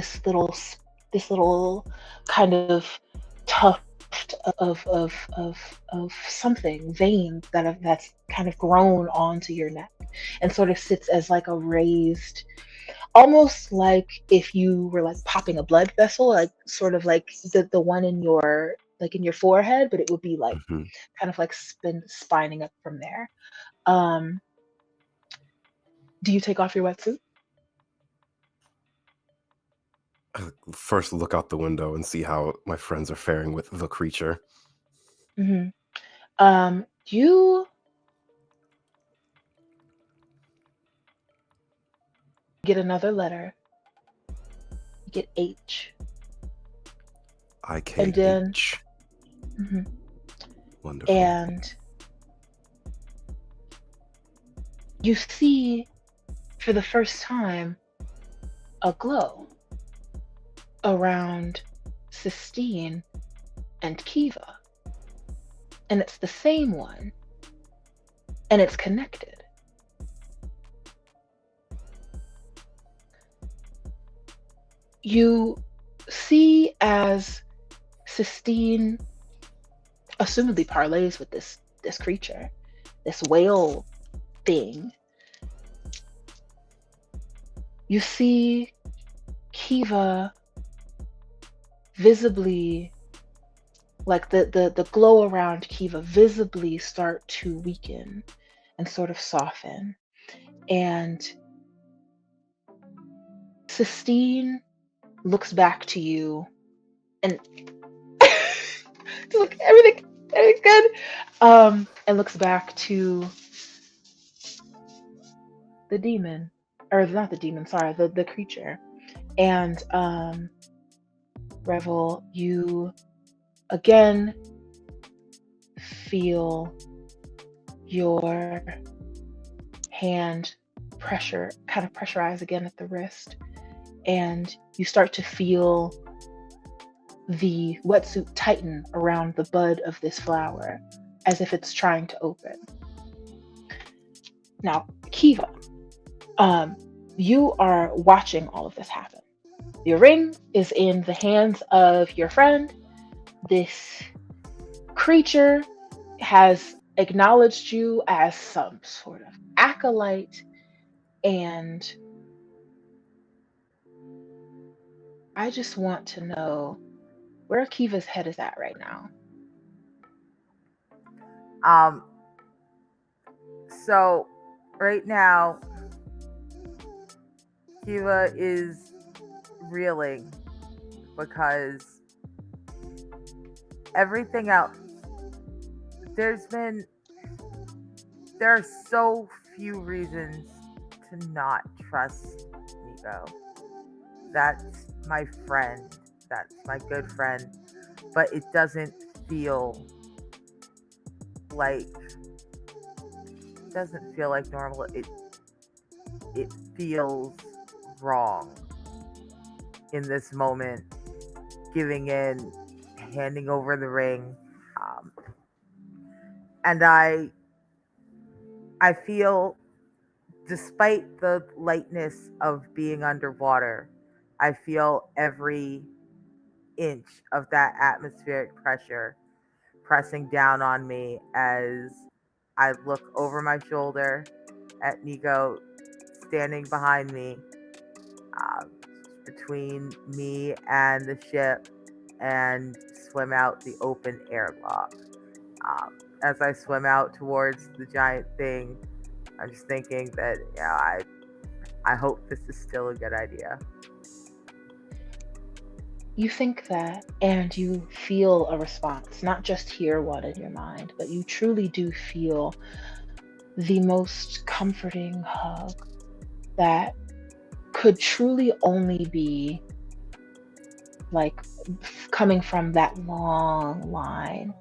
little kind of tuft of something vein that's kind of grown onto your neck, and sort of sits as like a raised, almost like if you were like popping a blood vessel, like sort of like the one in your forehead, but it would be like Hmm. kind of like spining up from there. Um, do you take off your wetsuit? First, look out the window and see how my friends are faring with the creature. Mm-hmm. You get another letter. You get H, and then IKH. mhm. Wonderful. And you see for the first time a glow around Sistine and Kiva, and it's the same one, and it's connected. You see as Sistine assumedly parlays with this creature, this whale thing. You see Kiva visibly, like the glow around Kiva visibly start to weaken and sort of soften. And Sistine looks back to you, and look, everything's good. And looks back to the demon, or not the demon, sorry, the creature. And Revel, you again feel your hand kind of pressurize again at the wrist, and you start to feel the wetsuit tighten around the bud of this flower as if it's trying to open. Now, Kiva, you are watching all of this happen. Your ring is in the hands of your friend. This creature has acknowledged you as some sort of acolyte, and I just want to know where Kiva's head is at right now. So right now, Kiva is reeling because everything else, there are so few reasons to not trust Nico. That's my friend. That's my good friend. But it doesn't feel like normal. It feels wrong in this moment, giving in, handing over the ring. And I feel, despite the lightness of being underwater, I feel every inch of that atmospheric pressure pressing down on me as I look over my shoulder at Nico standing behind me, between me and the ship, and swim out the open airlock. As I swim out towards the giant thing, I'm just thinking that, I hope this is still a good idea. You think that, and you feel a response, not just hear one in your mind, but you truly do feel the most comforting hug that could truly only be like coming from that long line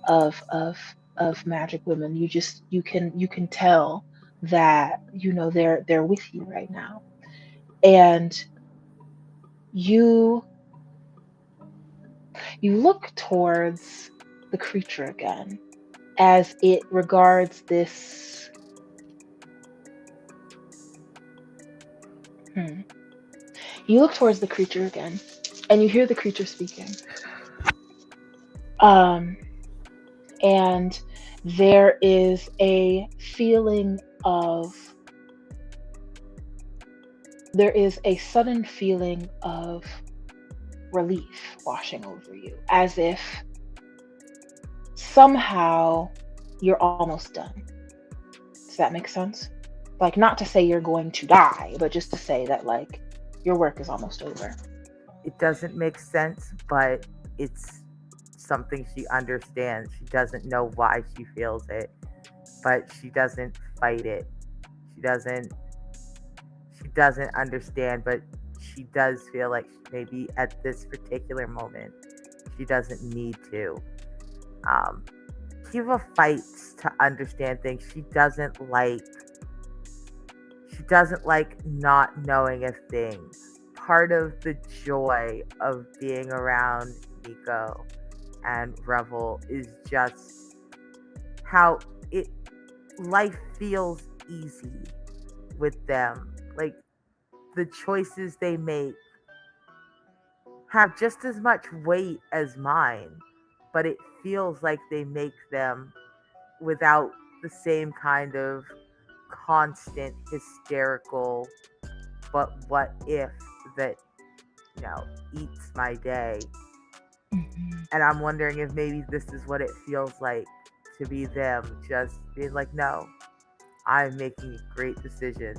of magic women. You can tell that they're with you right now, and you look towards the creature again as it regards this. You look towards the creature again, and you hear the creature speaking. And there is a feeling of there is a sudden feeling of relief washing over you, as if somehow you're almost done. Does that make sense? Like, not to say you're going to die, but just to say that, like, your work is almost over. It doesn't make sense, but it's something she understands. She doesn't know why she feels it, but she doesn't fight it. She doesn't understand, but she does feel like maybe at this particular moment she doesn't need to. Kiva fights to understand things. She doesn't like not knowing a thing. Part of the joy of being around Nico and Revel is just how life feels easy with them. Like, the choices they make have just as much weight as mine, but it feels like they make them without the same kind of constant hysterical but what if that eats my day. And I'm wondering if maybe this is what it feels like to be them, just being like, no, I'm making a great decision.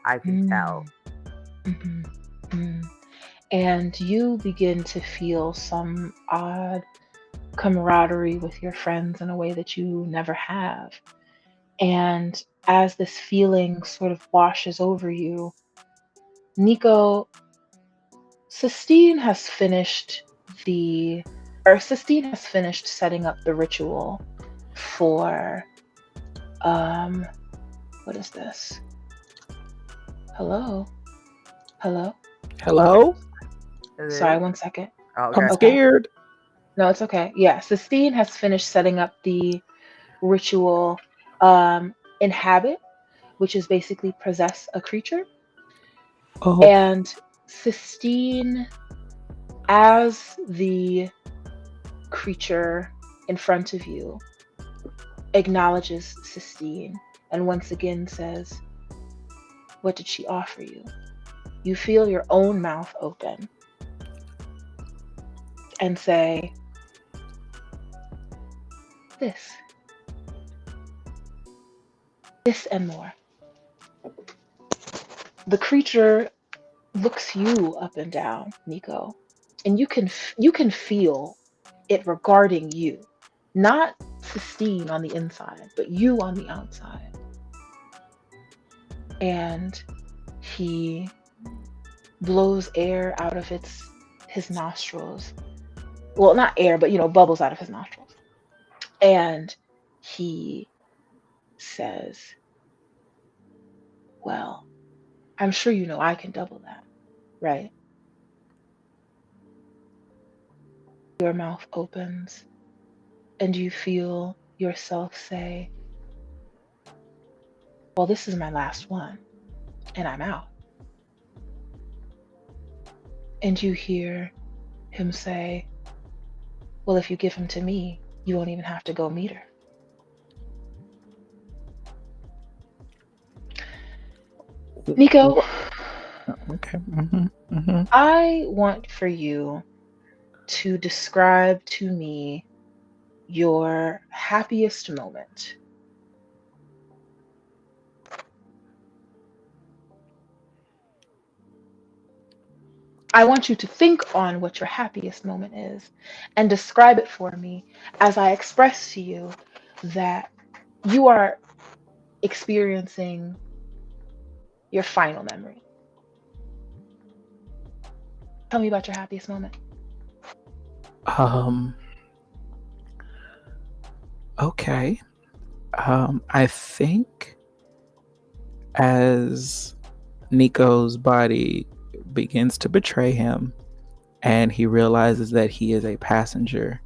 I can tell. And you begin to feel some odd camaraderie with your friends in a way that you never have. And as this feeling sort of washes over you, Nico, Sistine has finished setting up the ritual for what is this? Hello? Sorry, 1 second. Okay. I'm scared. No, it's okay. Yeah, Sistine has finished setting up the ritual inhabit, which is basically possess a creature. Oh. And Sistine, as the creature in front of you, acknowledges Sistine and once again says, "What did she offer you?" You feel your own mouth open and say, "This and more." The creature looks you up and down, Nico, and you can feel it regarding you, not Sistine on the inside, but you on the outside. And he blows air out of his nostrils. Well, not air, but bubbles out of his nostrils. And he says, "Well, I'm sure you know I can double that, right?" Your mouth opens and you feel yourself say, "Well, this is my last one, and I'm out." And you hear him say, "Well, if you give him to me, you won't even have to go meet her." Nico, Okay. I want for you to describe to me your happiest moment. I want you to think on what your happiest moment is and describe it for me as I express to you that you are experiencing your final memory. Tell me about your happiest moment. Okay. I think as Nico's body begins to betray him and he realizes that he is a passenger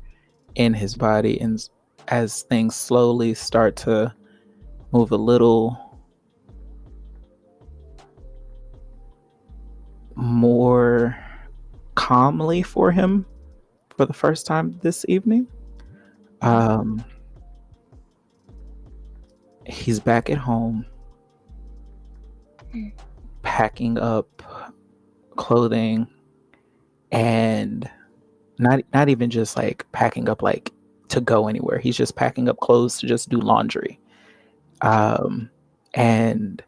in his body, and as things slowly start to move a little more calmly for him for the first time this evening, he's back at home packing up clothing, and not even just like packing up like to go anywhere. He's just packing up clothes to just do laundry. And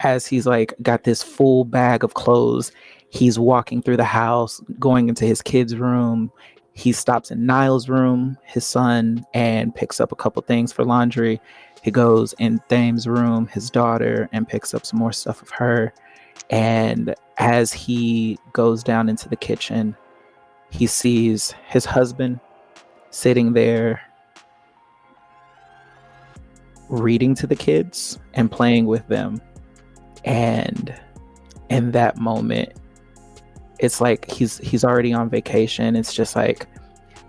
as he's like got this full bag of clothes, he's walking through the house, going into his kid's room. He stops in Niall's room, his son, and picks up a couple things for laundry. He goes in Thame's room, his daughter, and picks up some more stuff of her. And as he goes down into the kitchen, he sees his husband sitting there reading to the kids and playing with them. And in that moment, it's like he's already on vacation. It's just like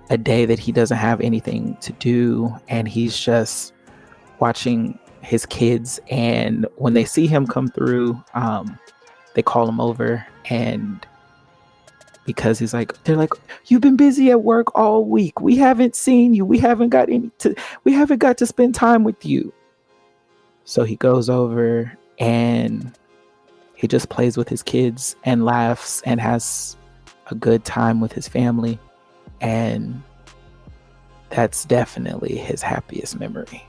a day that he doesn't have anything to do, and he's just watching his kids. And when they see him come through, they call him over, and because they're like, you've been busy at work all week. We haven't seen you. We haven't got to spend time with you. So he goes over and he just plays with his kids and laughs and has a good time with his family. And that's definitely his happiest memory.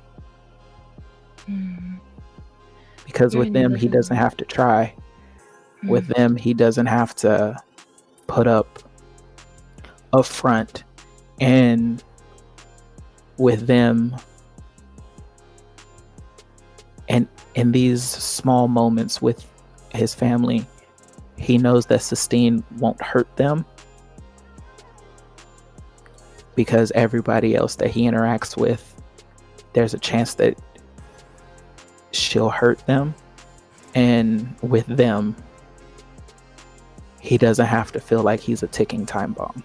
Because with them, he doesn't have to try. With them, he doesn't have to put up a front. And with them, and in these small moments with his family, he knows that Sistine won't hurt them, because everybody else that he interacts with, there's a chance that she'll hurt them. And with them, he doesn't have to feel like he's a ticking time bomb.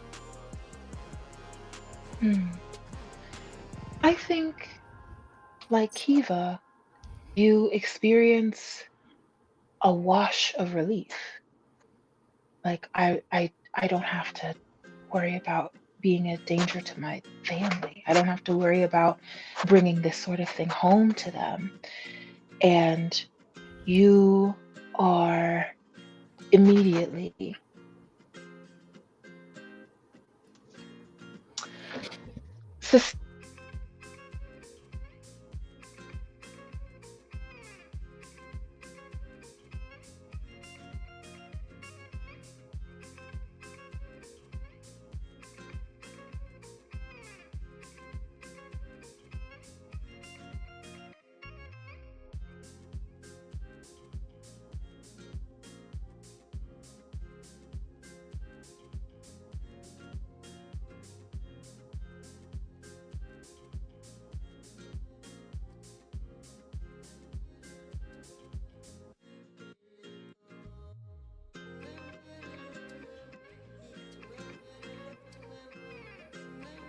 I think, like Kiva, you experience a wash of relief. Like I don't have to worry about being a danger to my family. I don't have to worry about bringing this sort of thing home to them. And you are immediately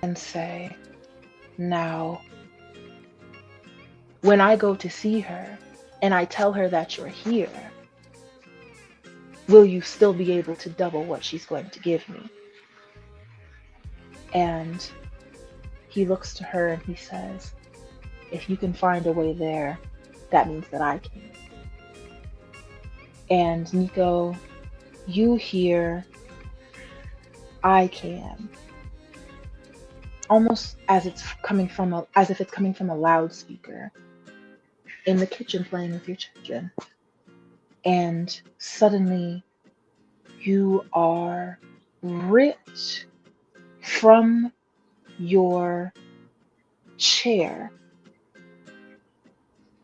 and say, now, when I go to see her and I tell her that you're here, will you still be able to double what she's going to give me? And he looks to her and he says, if you can find a way there, that means that I can. And Nico, you hear, I can, almost as if it's coming from a loudspeaker in the kitchen playing with your children. And suddenly you are ripped from your chair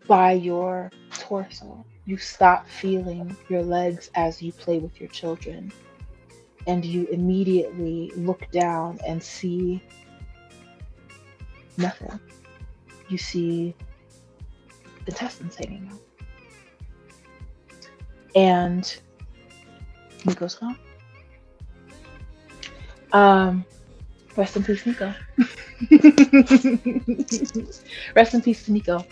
by your torso. You stop feeling your legs as you play with your children, and you immediately look down and see nothing. You see intestines hanging out. And Nico's gone. Rest in peace, Nico. Rest in peace to Nico.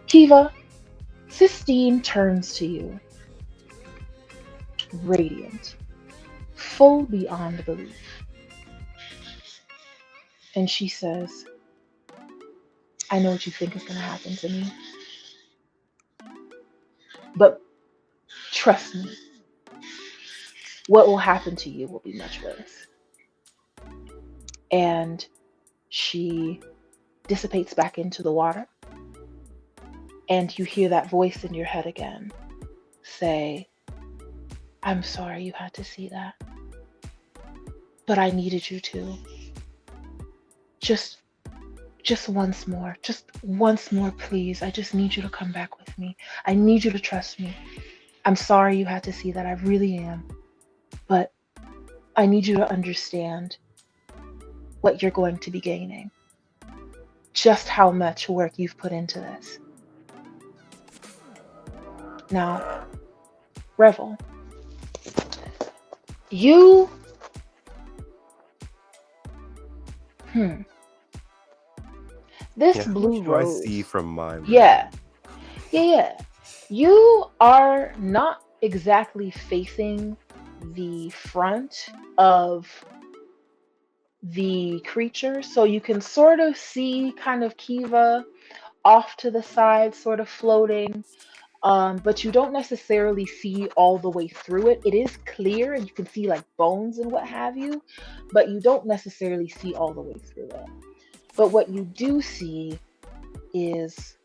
Kiva, Sistine turns to you, radiant, full beyond belief. And she says, I know what you think is going to happen to me, but trust me, what will happen to you will be much worse. And she dissipates back into the water, and you hear that voice in your head again say, I'm sorry you had to see that, but I needed you to. Just once more, please. I just need you to come back with me. I need you to trust me. I'm sorry you had to see that, I really am, but I need you to understand what you're going to be gaining. Just how much work you've put into this. Now, Revel, you... This blue rose... I see from my... Yeah. You are not exactly facing the front of the creature, so you can sort of see kind of Kiva off to the side, sort of floating, but you don't necessarily see all the way through it. It is clear and you can see like bones and what have you, but you don't necessarily see all the way through it. But what you do see is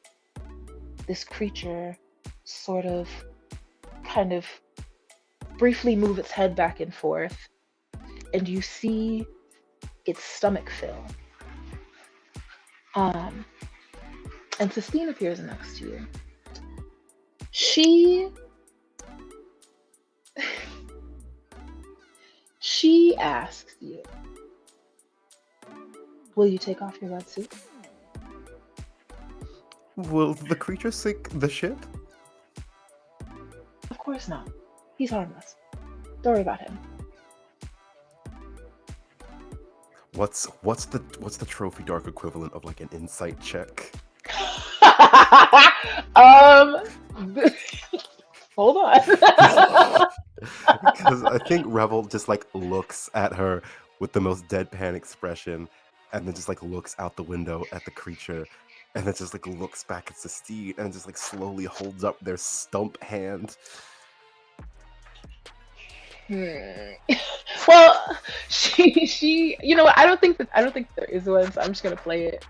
this creature sort of kind of briefly move its head back and forth, and you see its stomach fill. And Sistine appears next to you. She asks you, will you take off your wetsuit? Will the creature sink the ship? Of course not. He's harmless. Don't worry about him. What's the trophy dark equivalent of like an insight check? Hold on. Because I think Revel just like looks at her with the most deadpan expression, and then just like looks out the window at the creature, and then just like looks back at Sistine, and just like slowly holds up their stump hand. Well, she, you know what? I don't think there is one, so I'm just gonna play it.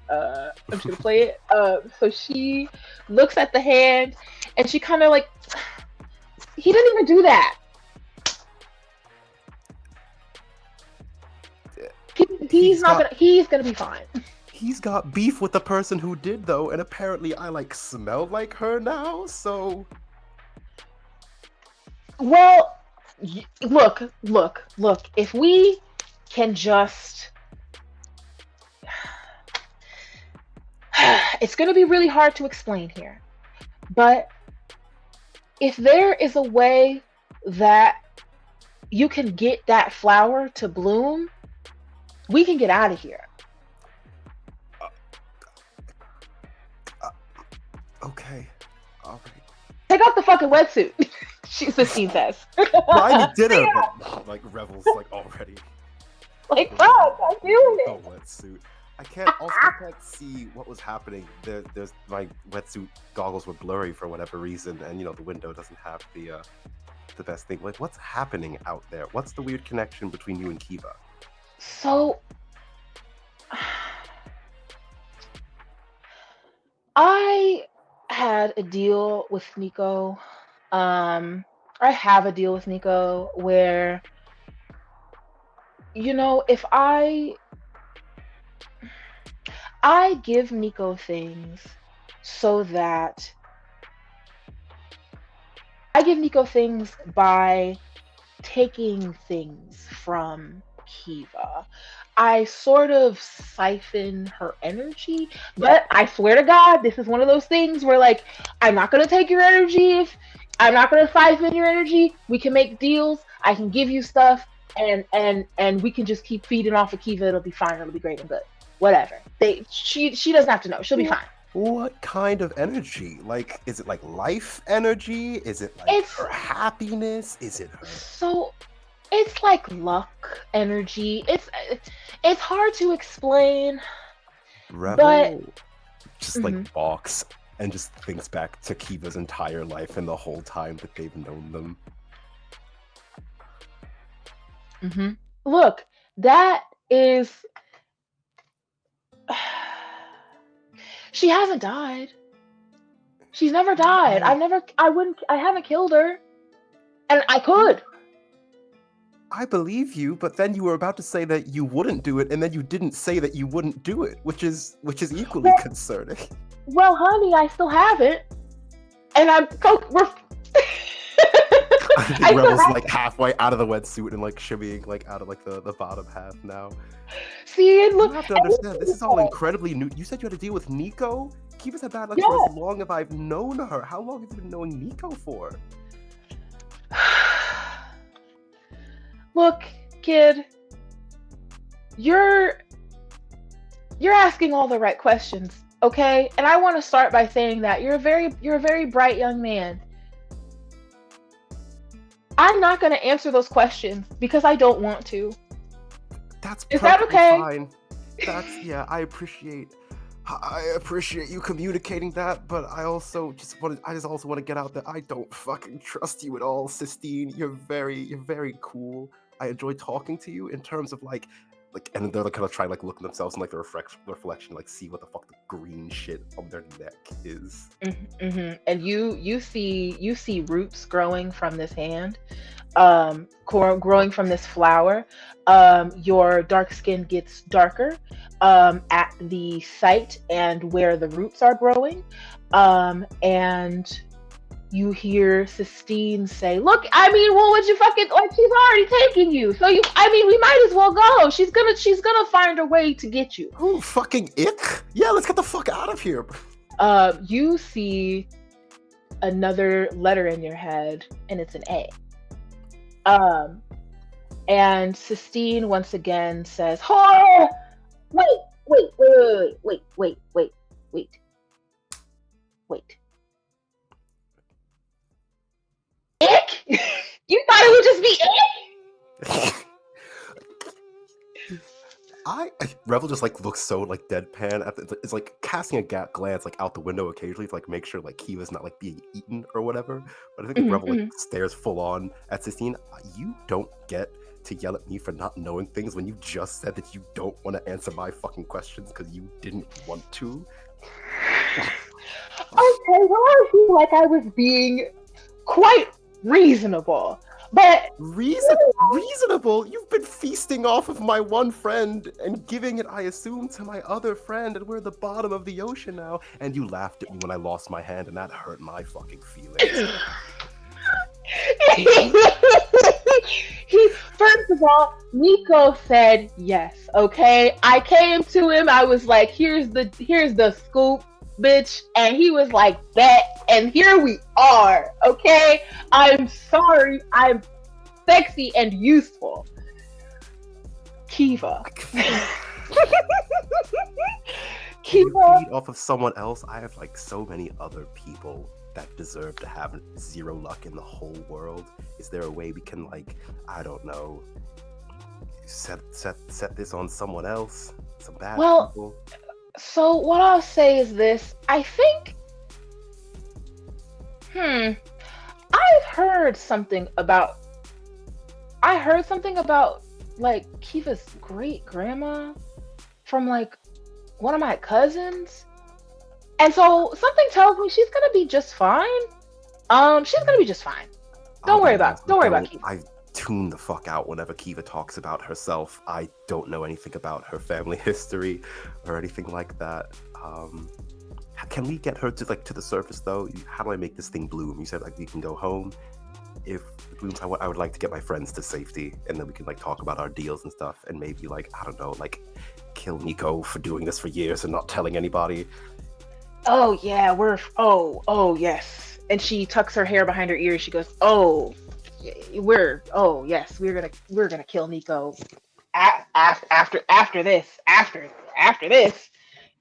So she looks at the hand, and she kind of like, he didn't even do that. He's gonna be fine. He's got beef with the person who did though, and apparently I like smell like her now, so. Well, look. If we can just, it's gonna be really hard to explain here, but if there is a way that you can get that flower to bloom, we can get out of here. Okay. All right. Take off the fucking wetsuit. Sistine says. Well, I did it, but like Revel's like already. Like fuck, I'm doing it. Oh, wetsuit. I can't see what was happening. There's my wetsuit goggles were blurry for whatever reason, and you know the window doesn't have the best thing. Like, what's happening out there? What's the weird connection between you and Kiva? So, I had a deal with Nico. I have a deal with Nico where, you know, if I give Nico things so that I give Nico things by taking things from Kiva. I sort of siphon her energy, but I swear to God, this is one of those things where, like, I'm not gonna take your energy. If I'm not gonna siphon your energy, we can make deals. I can give you stuff, and we can just keep feeding off of Kiva. It'll be fine. It'll be great and good. Whatever. She doesn't have to know. She'll be fine. What kind of energy? Like, is it like life energy? Is it like It's her happiness? Is it her? so it's like luck energy. It's hard to explain, Rebel but just like balks and just thinks back to Kiva's entire life and the whole time that they've known them. look, that is she hasn't died. She's never died. I haven't killed her. And I could. I believe you, but then you were about to say that you wouldn't do it, and then you didn't say that you wouldn't do it, which is equally concerning. Well, honey, I still have it. And we're I think Rebel's like halfway out of the wetsuit and like shimmying like out of like the bottom half now. See, and look, You have to understand, this is all incredibly new. You said you had to deal with Nico? Kiva's had bad luck for as long as I've known her. How long have you been knowing Nico for? Look, kid, you're asking all the right questions, okay? And I want to start by saying that you're a very bright young man. I'm not going to answer those questions because I don't want to. Is that okay? Fine. I appreciate you communicating that, but I just want to get out there. I don't fucking trust you at all, Sistine. You're very cool. I enjoy talking to you in terms of like, and they're like kind of trying like look at themselves in like the reflection, like see what the fuck the green shit on their neck is. And you see roots growing from this hand, growing from this flower. Your dark skin gets darker at the site and where the roots are growing, and you hear Sistine say, "Look, I mean, well, would you fucking like? She's already taking you, so we might as well go. She's gonna find a way to get you." Oh, fucking ick! Yeah, let's get the fuck out of here. You see another letter in your head, and it's an A. And Sistine once again says, "Oh, wait. Ick? You thought it would just be ick?" Revel just like looks so like deadpan at it's like casting a glance like out the window occasionally to like make sure like Kiva's not like being eaten or whatever. But I think Revel like stares full on at Sistine. You don't get to yell at me for not knowing things when you just said that you don't want to answer my fucking questions because you didn't want to. Okay, well, I feel like I was being quite reasonable. But reasonable? You've been feasting off of my one friend and giving it, I assume, to my other friend, and we're at the bottom of the ocean now. And you laughed at me when I lost my hand, and that hurt my fucking feelings. First of all, Nico said yes. Okay, I came to him. I was like, "Here's the scoop, bitch," and he was like, "Bet," and here we are. Okay, I'm sorry. I'm sexy and useful. Kiva. Kiva. Feed off of someone else. I have like so many other people that deserve to have zero luck in the whole world. Is there a way we can like, I don't know, set this on someone else? Some bad people. So what I'll say is this. I think I've heard something about like Kiva's great grandma from like one of my cousins. And so something tells me she's gonna be just fine. She's gonna be just fine. Don't worry about Kiva. I tune the fuck out whenever Kiva talks about herself. I don't know anything about her family history or anything like that. Can we get her to the surface though? How do I make this thing bloom? You said like we can go home. If it blooms, I would like to get my friends to safety, and then we can like talk about our deals and stuff, and maybe like I don't know, like kill Nico for doing this for years and not telling anybody. Oh yeah, oh yes. And she tucks her hair behind her ears. She goes, oh, yes, we're gonna kill Nico after this,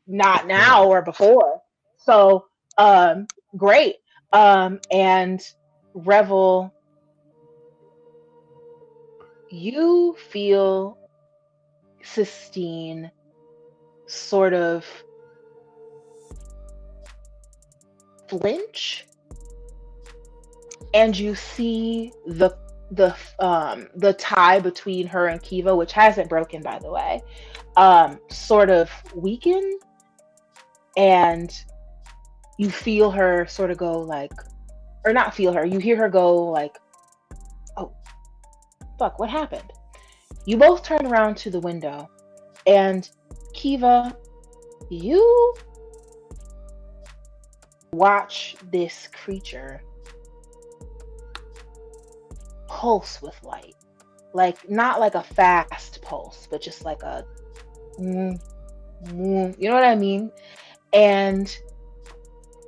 not now or before. So great. And Revel, you feel Sistine sort of flinch, and you see the tie between her and Kiva, which hasn't broken by the way, sort of weaken, and you feel her sort of go like, or not feel her, you hear her go like, oh fuck, what happened? You both turn around to the window, and Kiva, you watch this creature pulse with light. Like, not like a fast pulse, but just like a, you know what I mean? And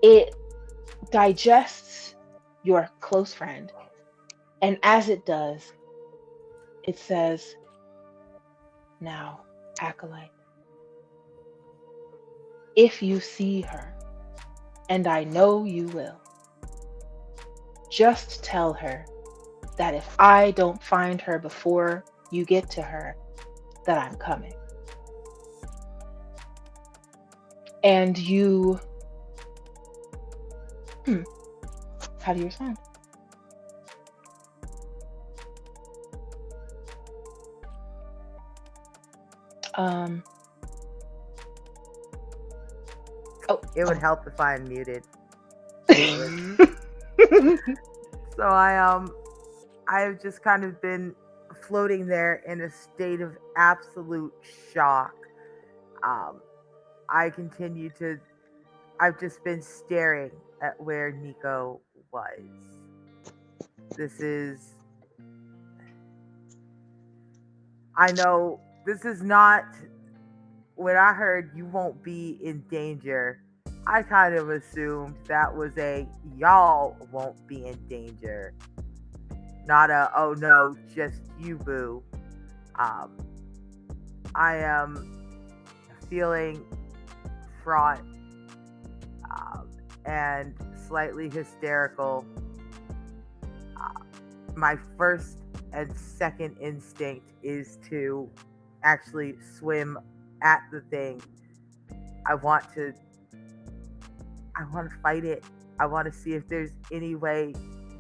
it digests your close friend. And as it does, it says, now, Acolyte, if you see her, and I know you will, just tell her that if I don't find her before you get to her, that I'm coming. And you, how do you respond? It would help if I unmuted. So I've just kind of been floating there in a state of absolute shock. I've just been staring at where Nico was. I know this is not, when I heard you won't be in danger, I kind of assumed that was a y'all won't be in danger. Not a, oh no, just you, boo. I am feeling fraught and slightly hysterical. My first and second instinct is to actually swim at the thing. I want to fight it. I want to see if there's any way,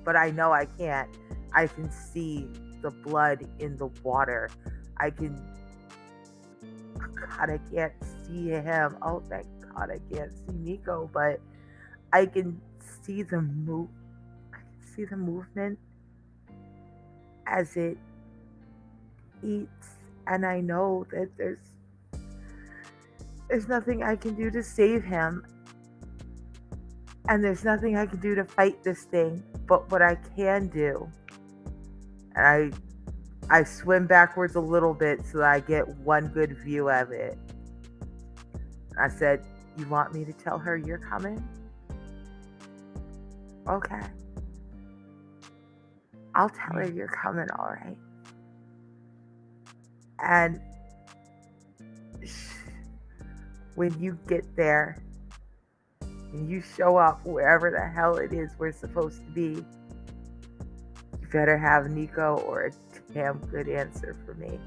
but I know I can't. I can see the blood in the water. I can't see him. Oh, thank God I can't see Nico, but I can see the movement as it eats, and I know that there's nothing I can do to save him, and there's nothing I can do to fight this thing. But what I can do, and I swim backwards a little bit so that I get one good view of it. I said, you want me to tell her you're coming? Okay. I'll tell her you're coming, all right. And when you get there, and you show up wherever the hell it is we're supposed to be, you better have Nico or a damn good answer for me.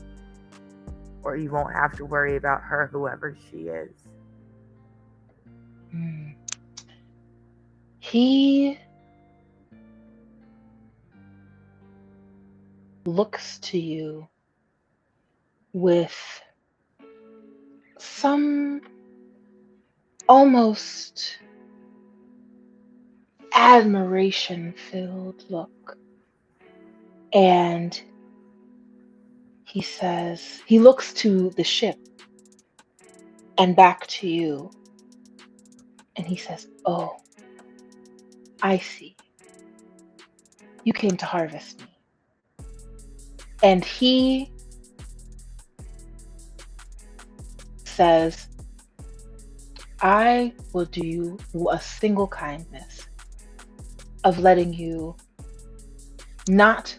Or you won't have to worry about her, whoever she is. He looks to you with some almost admiration-filled look. And he says, he looks to the ship and back to you. And he says, "Oh, I see. You came to harvest me." And he says, "I will do you a single kindness of letting you not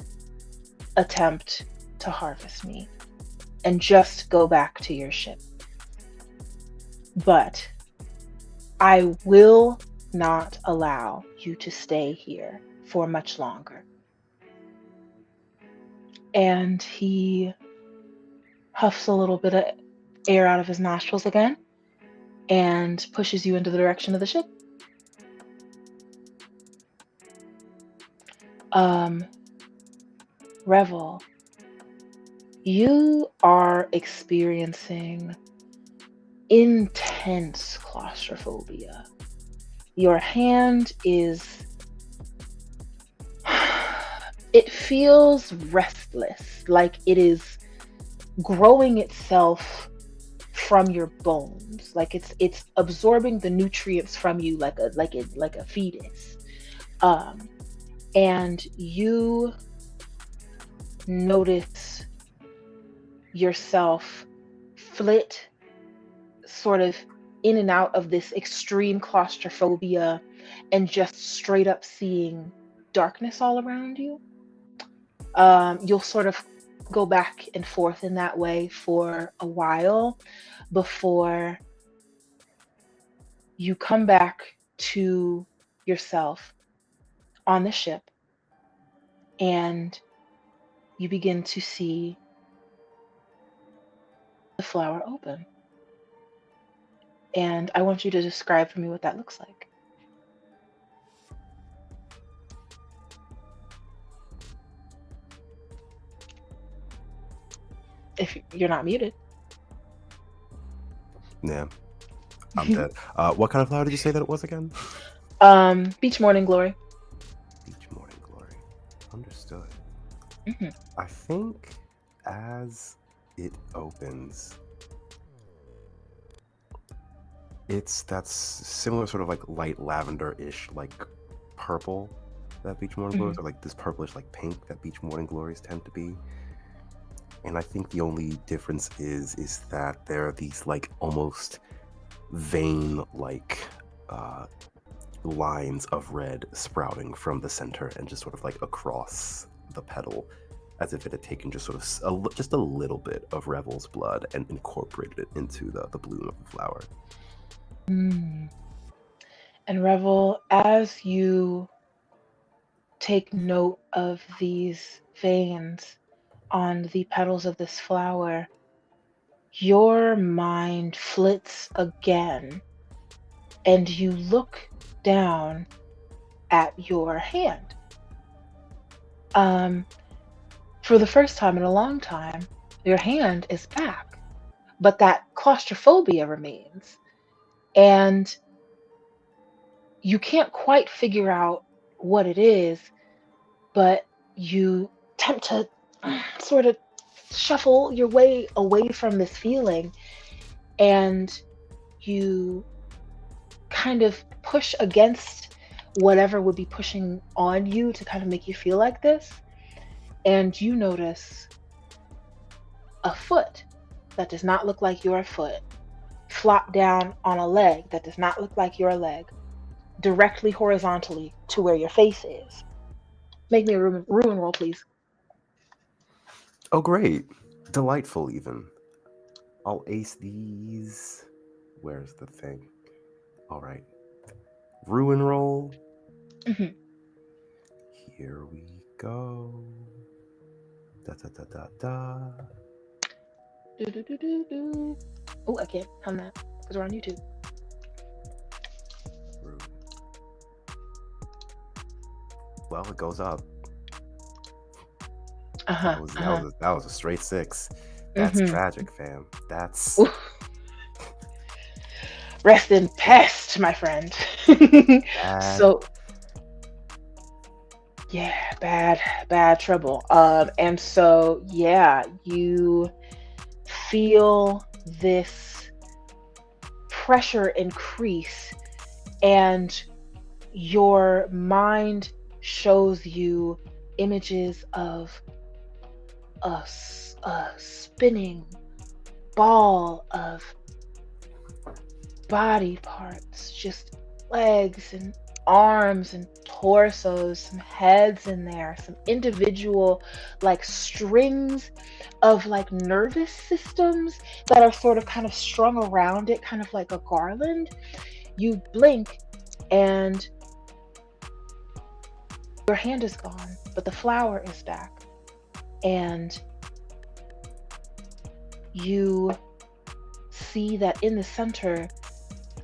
attempt to harvest me and just go back to your ship. But I will not allow you to stay here for much longer." And he huffs a little bit of air out of his nostrils again and pushes you into the direction of the ship. Revel, you are experiencing intense claustrophobia. Your hand is, it feels restless, like it is growing itself from your bones, like it's absorbing the nutrients from you like a fetus. And you notice yourself flit sort of in and out of this extreme claustrophobia and just straight up seeing darkness all around you. You'll sort of go back and forth in that way for a while before you come back to yourself on the ship and you begin to see the flower open. And I want you to describe for me what that looks like. If you're not muted. Yeah, I'm dead. What kind of flower did you say that it was again? Beach Morning Glory. Beach Morning Glory. Understood. Mm-hmm. I think as it opens, that's similar sort of like light lavender-ish, like purple that Beach Morning Glories, or like this purplish like pink that Beach Morning Glories tend to be. And I think the only difference is that there are these like almost vein-like lines of red sprouting from the center and just sort of like across the petal, as if it had taken just sort of just a little bit of Revel's blood and incorporated it into the bloom of the flower. And Revel, as you take note of these veins on the petals of this flower, your mind flits again and you look down at your hand. For the first time in a long time, your hand is back, but that claustrophobia remains. And you can't quite figure out what it is, but you attempt to sort of shuffle your way away from this feeling, and you kind of push against whatever would be pushing on you to kind of make you feel like this, and you notice a foot that does not look like your foot flop down on a leg that does not look like your leg, directly horizontally to where your face is. Make me a ruin roll, please. Oh, great. Delightful, even. I'll ace these. Where's the thing? All right. Ruin roll. Mm-hmm. Here we go. Da da da da da. Oh, I can't on that because we're on YouTube. Well, it goes up. Uh-huh. That was a straight 6. That's tragic, fam. That's Oof. Rest in pest, my friend. So yeah, bad trouble. And so yeah, you feel this pressure increase and your mind shows you images of a spinning ball of body parts, just legs and arms and torsos, some heads in there, some individual like strings of like nervous systems that are sort of kind of strung around it, kind of like a garland. You blink and your hand is gone, but the flower is back. And you see that in the center,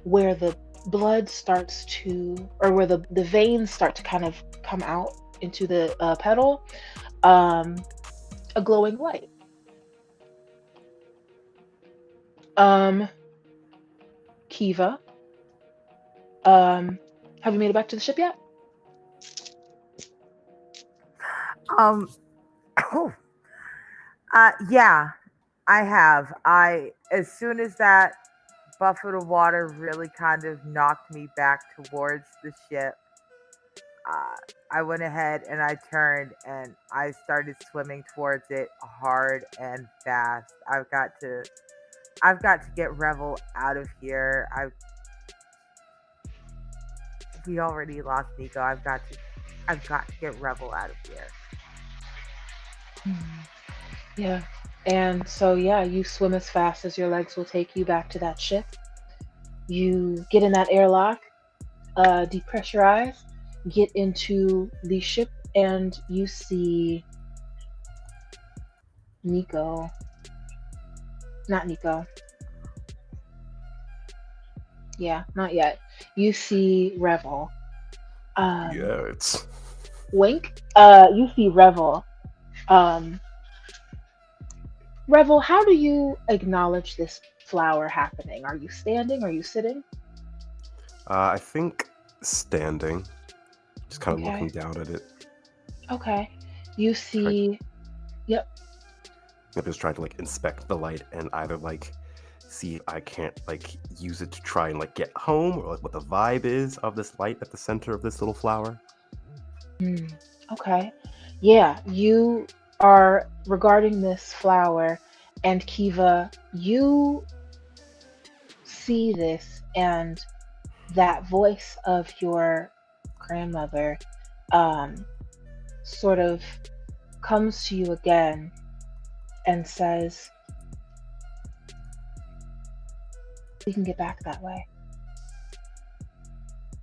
where the blood starts to, or where the veins start to kind of come out into the petal, a glowing light. Kiva, have you made it back to the ship yet? Yeah, I have. As soon as that buffet of water really kind of knocked me back towards the ship, I went ahead and I turned and I started swimming towards it hard and fast. I've got to get Revel out of here. We already lost Nico. I've got to get Revel out of here. Yeah. And so, yeah, you swim as fast as your legs will take you back to that ship. You get in that airlock, depressurize, get into the ship, and you see Nico. Not Nico. Yeah, not yet. You see Revel. Yeah, it's Wink. You see Revel. Revel, how do you acknowledge this flower happening? Are you standing? Are you sitting? I think standing, just kind of Okay. looking down at it. Okay. You see. Yep. I'm just trying to like inspect the light and either like see if I can't like use it to try and like get home, or like what the vibe is of this light at the center of this little flower. Okay. Yeah, you are regarding this flower, and Kiva, you see this, and that voice of your grandmother sort of comes to you again and says, we can get back that way.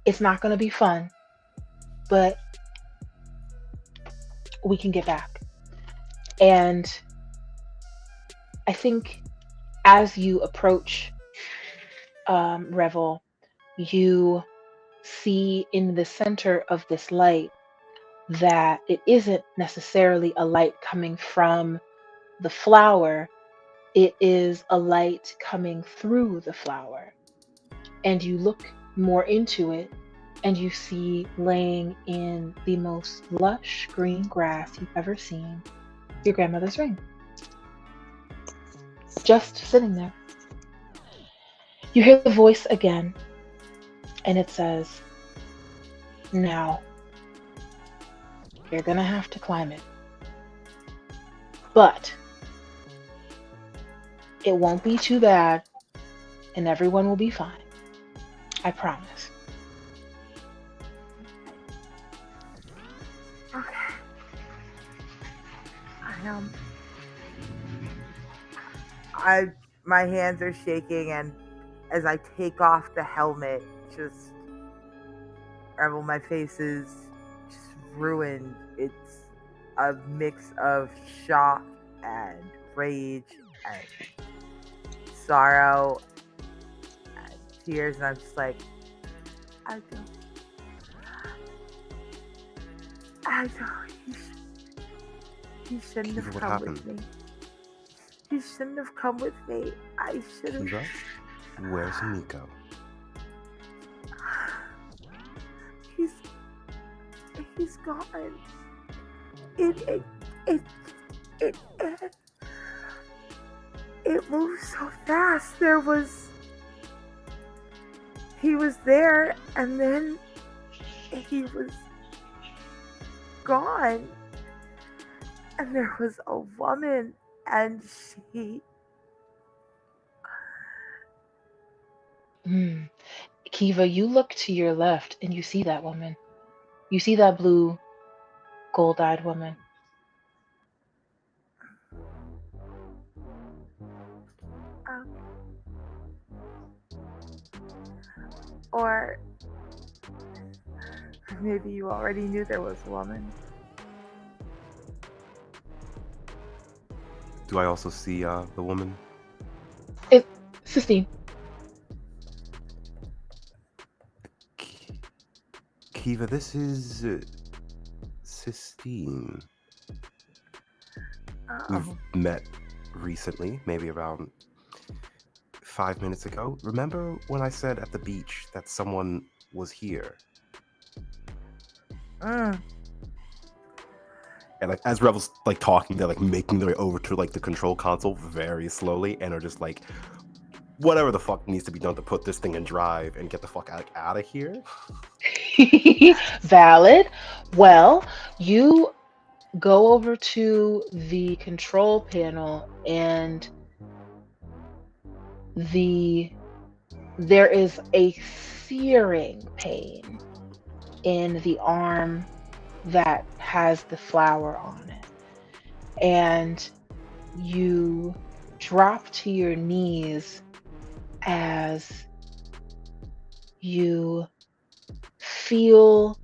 It's not going to be fun, but we can get back. And I think as you approach Revel, you see in the center of this light that it isn't necessarily a light coming from the flower, it is a light coming through the flower. And you look more into it, and you see laying in the most lush green grass you've ever seen your grandmother's ring. Just sitting there. You hear the voice again, and it says, now, you're gonna have to climb it. But it won't be too bad, and everyone will be fine. I promise. Okay. My hands are shaking, and as I take off the helmet, just Revel, my face is just ruined. It's a mix of shock and rage and sorrow and tears, and I'm just like, I don't. He shouldn't have What come happened? with me. He shouldn't have come with me. I should have. Kiva, where's Nico? He's gone. It moved so fast. he was there, and then he was gone. And there was a woman, and she... Kiva, you look to your left and you see that woman. You see that blue, gold-eyed woman. Or maybe you already knew there was a woman. Do I also see the woman? It's Sistine. Kiva, this is Sistine. We've met recently, maybe around 5 minutes ago. Remember when I said at the beach that someone was here? And like as Revel's like talking, they're like making their way over to like the control console very slowly, and are just like, whatever the fuck needs to be done to put this thing in drive and get the fuck out of here. Valid. Well, you go over to the control panel, and there is a searing pain in the arm that has the flower on it, and you drop to your knees as you feel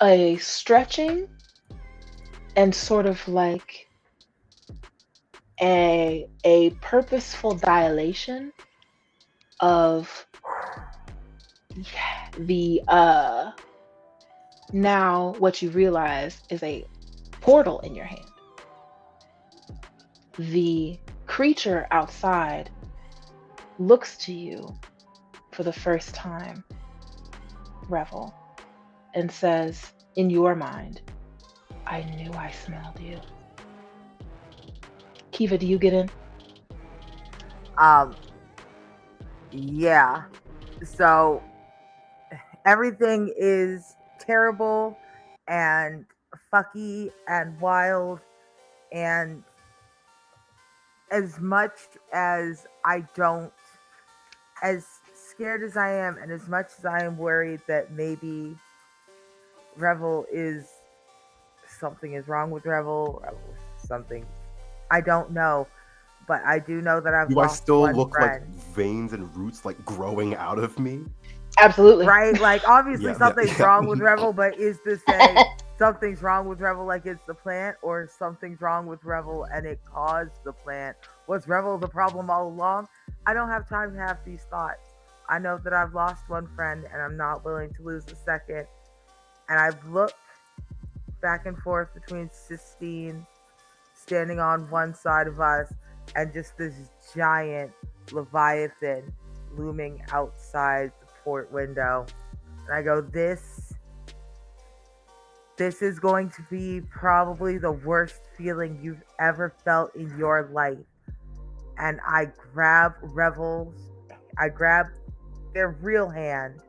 a stretching and sort of like a purposeful dilation of the now what you realize is a portal in your hand. The creature outside looks to you for the first time, Revel, and says, in your mind, I knew I smelled you. Kiva, do you get in? Yeah. So everything is terrible and fucky and wild, and as much as I don't, as scared as I am, and as much as I am worried that maybe Revel is, something is wrong with Revel, something, I don't know, but I do know that I've Do I lost still one look friend. like veins and roots like growing out of me? Absolutely. Right? Like, obviously something's yeah. wrong with Revel, but is this something's wrong with Revel like it's the plant, or something's wrong with Revel and it caused the plant? Was Revel the problem all along? I don't have time to have these thoughts. I know that I've lost one friend and I'm not willing to lose a second. And I've looked back and forth between Sistine standing on one side of us and just this giant Leviathan looming outside the port window. And I go, this is going to be probably the worst feeling you've ever felt in your life. And I grab their real hand,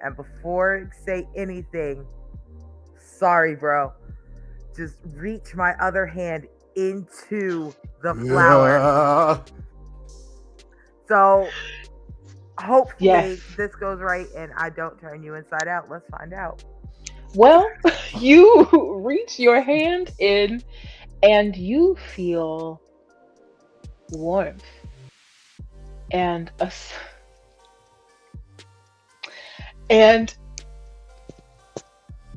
and before I say anything, sorry bro, just reach my other hand into the flower. So hopefully this goes right and I don't turn you inside out. Let's find out. Well, you reach your hand in and you feel warmth and and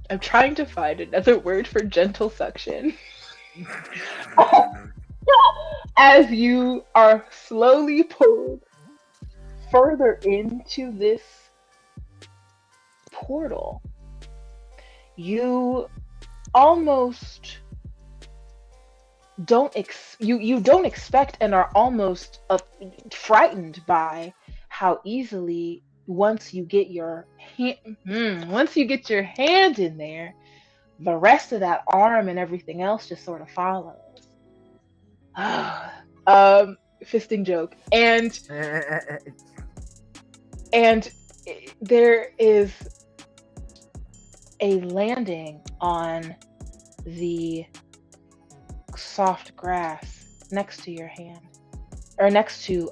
I'm trying to find another word for gentle suction. As you are slowly pulled further into this portal, you almost don't you don't expect and are almost frightened by how easily once you get your hand in there, the rest of that arm and everything else just sort of follows. fisting joke. And there is a landing on the soft grass next to your hand, or next to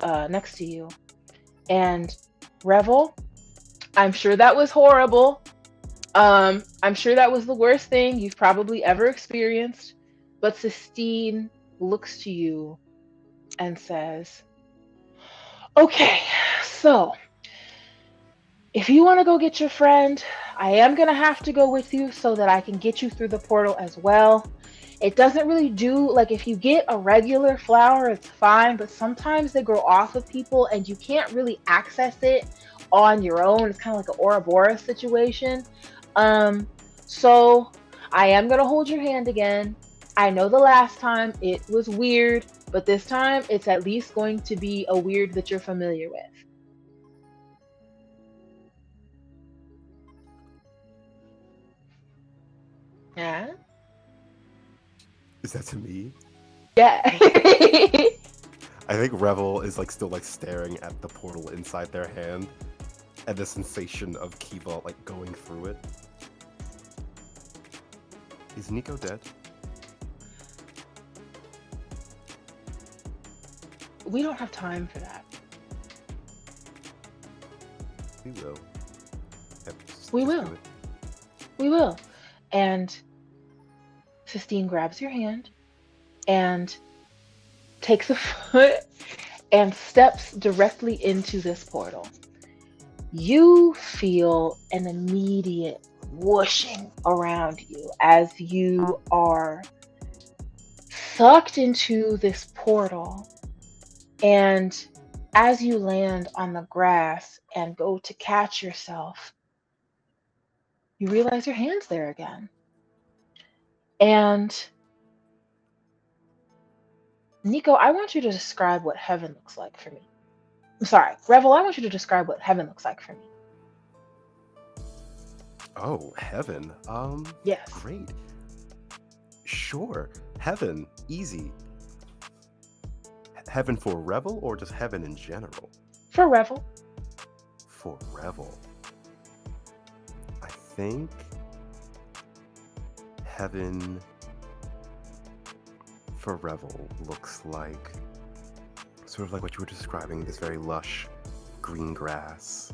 you. And Revel, I'm sure that was horrible. I'm sure that was the worst thing you've probably ever experienced. But Sistine looks to you and says, "Okay, so if you want to go get your friend, I am going to have to go with you so that I can get you through the portal as well. It doesn't really do, like, if you get a regular flower, it's fine, but sometimes they grow off of people and you can't really access it on your own. It's kind of like an Ouroboros situation. So I am going to hold your hand again. I know the last time it was weird, but this time it's at least going to be a weird that you're familiar with." Yeah. Is that to me? Yeah. I think Revel is like still like staring at the portal inside their hand, and the sensation of Kiva like going through it. Is Nico dead? We don't have time for that. We will. Yep, We just will. do it. We will. And Sistine grabs your hand and takes a foot and steps directly into this portal. You feel an immediate whooshing around you as you are sucked into this portal. And as you land on the grass and go to catch yourself, you realize your hand's there again. And Nico, I want you to describe what heaven looks like for me. I'm sorry, Revel, I want you to describe what heaven looks like for me. Oh, heaven. Yes. Great. Sure. Heaven. Easy. Heaven for Revel or just heaven in general? For Revel. For Revel. I think heaven for Revel looks like sort of like what you were describing, this very lush green grass.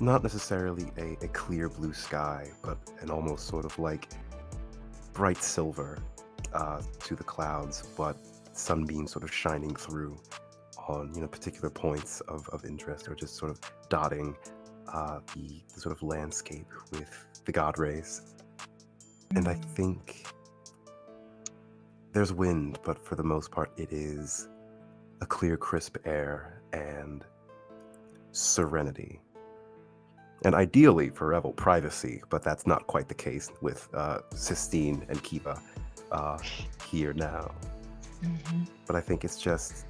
Not necessarily a clear blue sky, but an almost sort of like bright silver to the clouds, but sunbeams sort of shining through on particular points of interest, or just sort of dotting the sort of landscape with the god rays. And I think there's wind, but for the most part it is a clear, crisp air and serenity. And ideally for Revel, privacy, but that's not quite the case with Sistine and Kiva here now. Mm-hmm. But I think it's just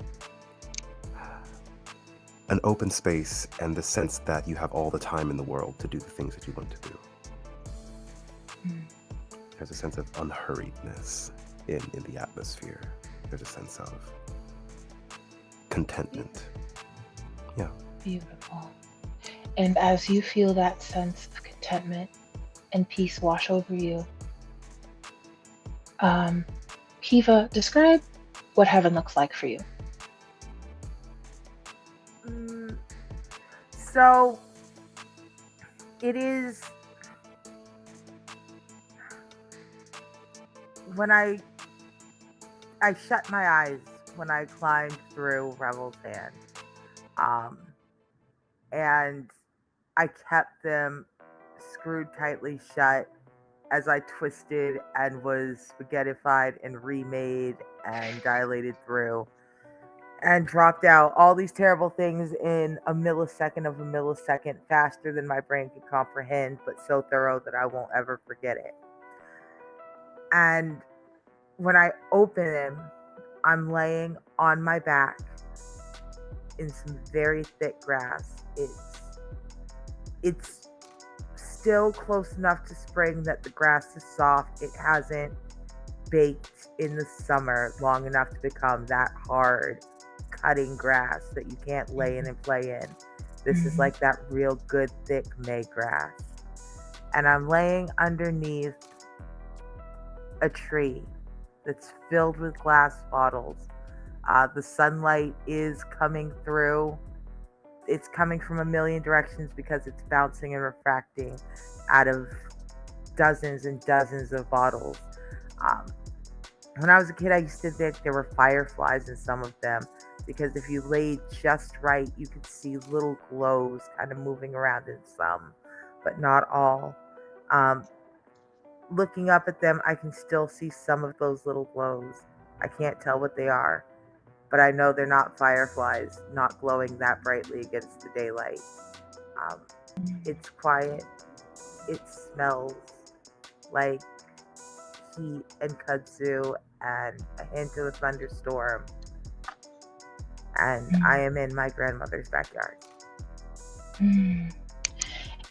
an open space and the sense that you have all the time in the world to do the things that you want to do. There's a sense of unhurriedness in the atmosphere. There's a sense of contentment. Yeah. Beautiful. And as you feel that sense of contentment and peace wash over you, Kiva, describe what heaven looks like for you. So it is when I shut my eyes when I climbed through Revel's hand, and I kept them screwed tightly shut as I twisted and was spaghettified and remade and dilated through and dropped out all these terrible things in a millisecond of a millisecond, faster than my brain could comprehend, but so thorough that I won't ever forget it. And when I open them, I'm laying on my back in some very thick grass. It's still close enough to spring that the grass is soft. It hasn't baked in the summer long enough to become that hard cutting grass that you can't lay in and play in. This is like that real good thick May grass. And I'm laying underneath a tree that's filled with glass bottles. The sunlight is coming through. It's coming from a million directions because it's bouncing and refracting out of dozens and dozens of bottles. When I was a kid, I used to think there were fireflies in some of them because if you laid just right, you could see little glows kind of moving around in some, but not all. Looking up at them, I can still see some of those little glows. I can't tell what they are, but I know they're not fireflies, not glowing that brightly against the daylight. It's quiet. It smells like heat and kudzu and a hint of a thunderstorm. And I am in my grandmother's backyard.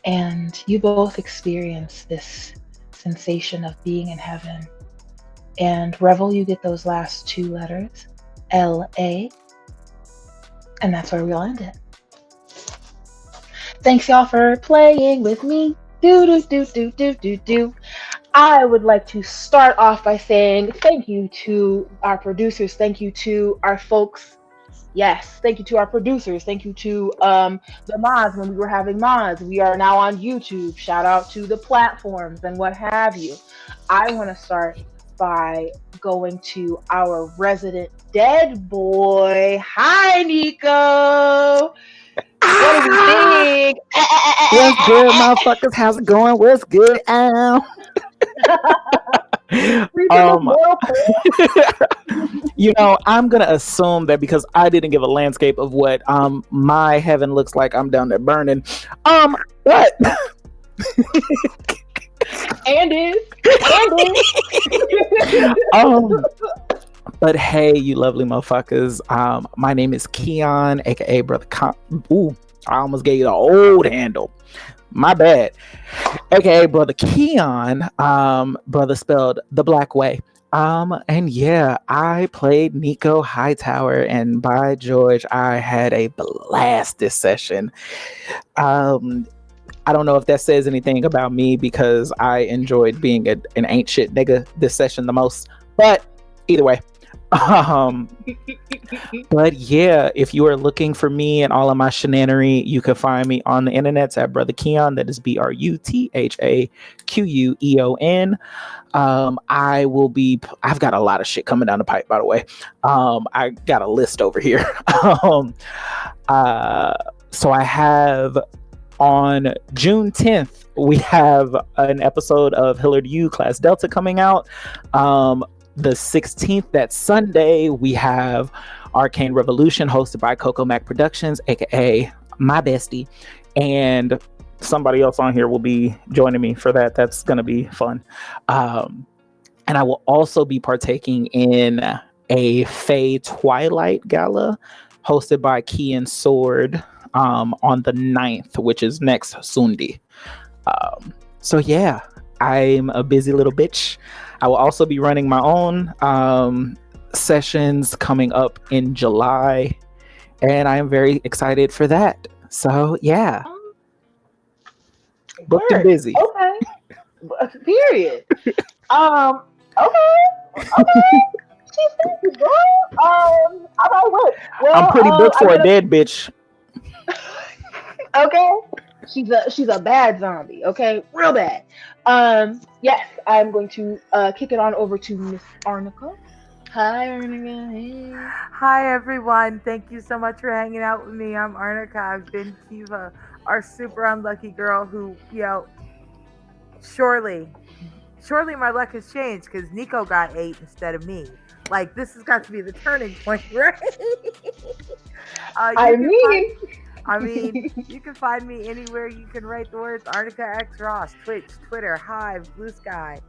And you both experience this sensation of being in heaven. And Revel, you get those last two letters, L-A. And that's where we'll end it. Thanks, y'all, for playing with me. Do. I would like to start off by saying thank you to our producers. Thank you to our folks. Yes, thank you to our producers. Thank you to the mods when we were having mods. We are now on YouTube. Shout out to the platforms and what have you. I want to start by going to our resident dead boy. Hi, Nico. What do we think? What's good, motherfuckers? How's it going? What's good? I'm gonna assume that because I didn't give a landscape of what my heaven looks like, I'm down there burning. What? But hey, you lovely motherfuckers. My name is Keon, aka Brother Ooh, I almost gave you the old handle. My bad. AKA Brother Keon, brother spelled the black way. And yeah, I played Nico Hightower, and by George, I had a blast this session. I don't know if that says anything about me because I enjoyed being an ain't shit nigga this session the most, but either way. But yeah, if you are looking for me and all of my shenanery, you can find me on the internets at Brother Keon. That is BRUTHAQUEON. I've got a lot of shit coming down the pipe, by the way. I got a list over here. So I have on June 10th, we have an episode of Hillard U Class Delta coming out. The 16th, that Sunday, we have Arcane Revolution hosted by Coco Mac Productions, aka my bestie, and somebody else on here will be joining me for that. That's gonna be fun. And I will also be partaking in a Fae Twilight Gala hosted by Key and Sword on the 9th, which is next Sunday. So yeah, I'm a busy little bitch. I will also be running my own sessions coming up in July, and I am very excited for that. So yeah, booked and busy. Okay. Period. Okay. All right, what? Well, I'm pretty booked for a dead bitch. Okay. She's a bad zombie, okay? Real bad. Yes, I'm going to kick it on over to Miss Arnica. Hi, Arnica. Hey. Hi, everyone. Thank you so much for hanging out with me. I'm Arnica. I've been Kiva, our super unlucky girl who, surely my luck has changed because Nico got 8 instead of me. Like, this has got to be the turning point, right? You can find me anywhere. You can write the words Arnica X Ross, Twitch, Twitter, Hive, Blue Sky.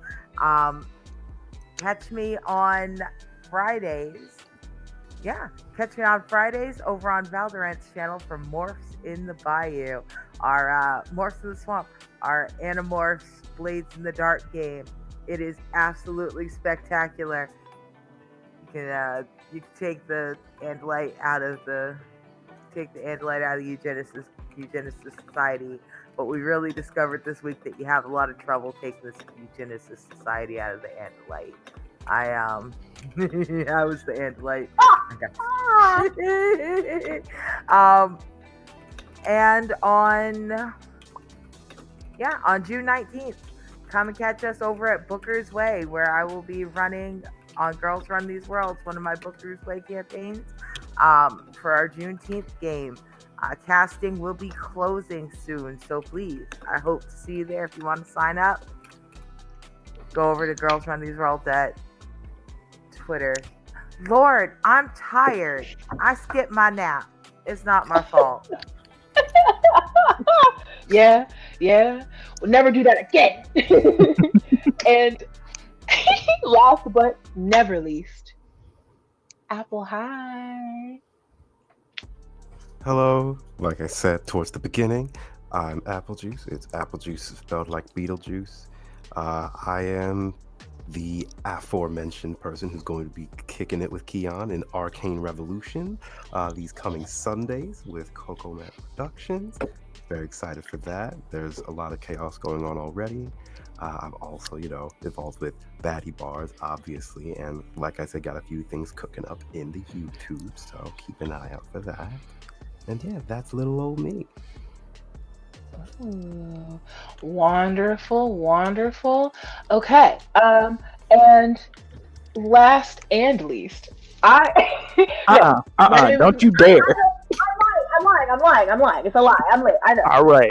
Catch me on Fridays. Yeah, catch me on Fridays over on Valorant's channel for Morphs in the Bayou, our Morphs in the Swamp, our Animorphs Blades in the Dark game. It is absolutely spectacular. can take the Andalite out of the eugenicist society. But we really discovered this week that you have a lot of trouble taking this eugenicist society out of the Andalite. I was the Andalite. And on June 19th, come and catch us over at Booker's Way, where I will be running on Girls Run These Worlds, one of my Booker's Way campaigns, for our Juneteenth game. Casting will be closing soon, so please, I hope to see you there. If you want to sign up, go over to Girls Run These Worlds at Twitter. Lord, I'm tired. I skipped my nap. It's not my fault. Yeah. We'll never do that again. And last but never least, Apple High. Hello. Like I said towards the beginning, I'm Apple Juice. It's Apple Juice spelled like Beetlejuice. I am the aforementioned person who's going to be kicking it with Keon in Arcane Revolution these coming Sundays with Coco Matt Productions. Very excited for that. There's a lot of chaos going on already. I'm also, involved with BaddieBards, obviously, and like I said, got a few things cooking up in the YouTube, so keep an eye out for that. And yeah, that's little old me. Ooh, wonderful. Okay. And last and least, don't you dare. I'm lying. It's a lie. I'm late. I know. All right.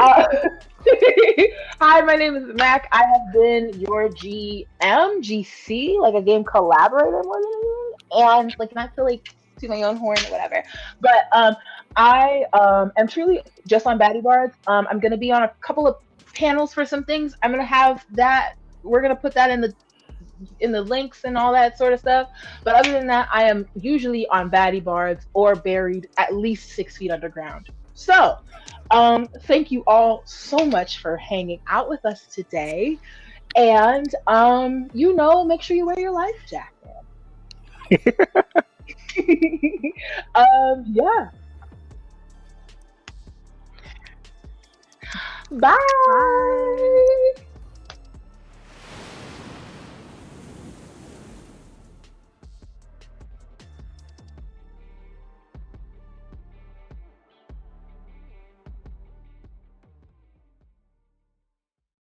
Hi, my name is Mac. I have been your GC, like a game collaborator more than anything, and like not to like to my own horn or whatever. But I am truly just on BaddieBards. I'm gonna be on a couple of panels for some things. I'm gonna have that. We're gonna put that in the links and all that sort of stuff. But other than that, I am usually on BaddieBards or buried at least 6 feet underground. So, thank you all so much for hanging out with us today. And make sure you wear your life jacket. Yeah. Bye.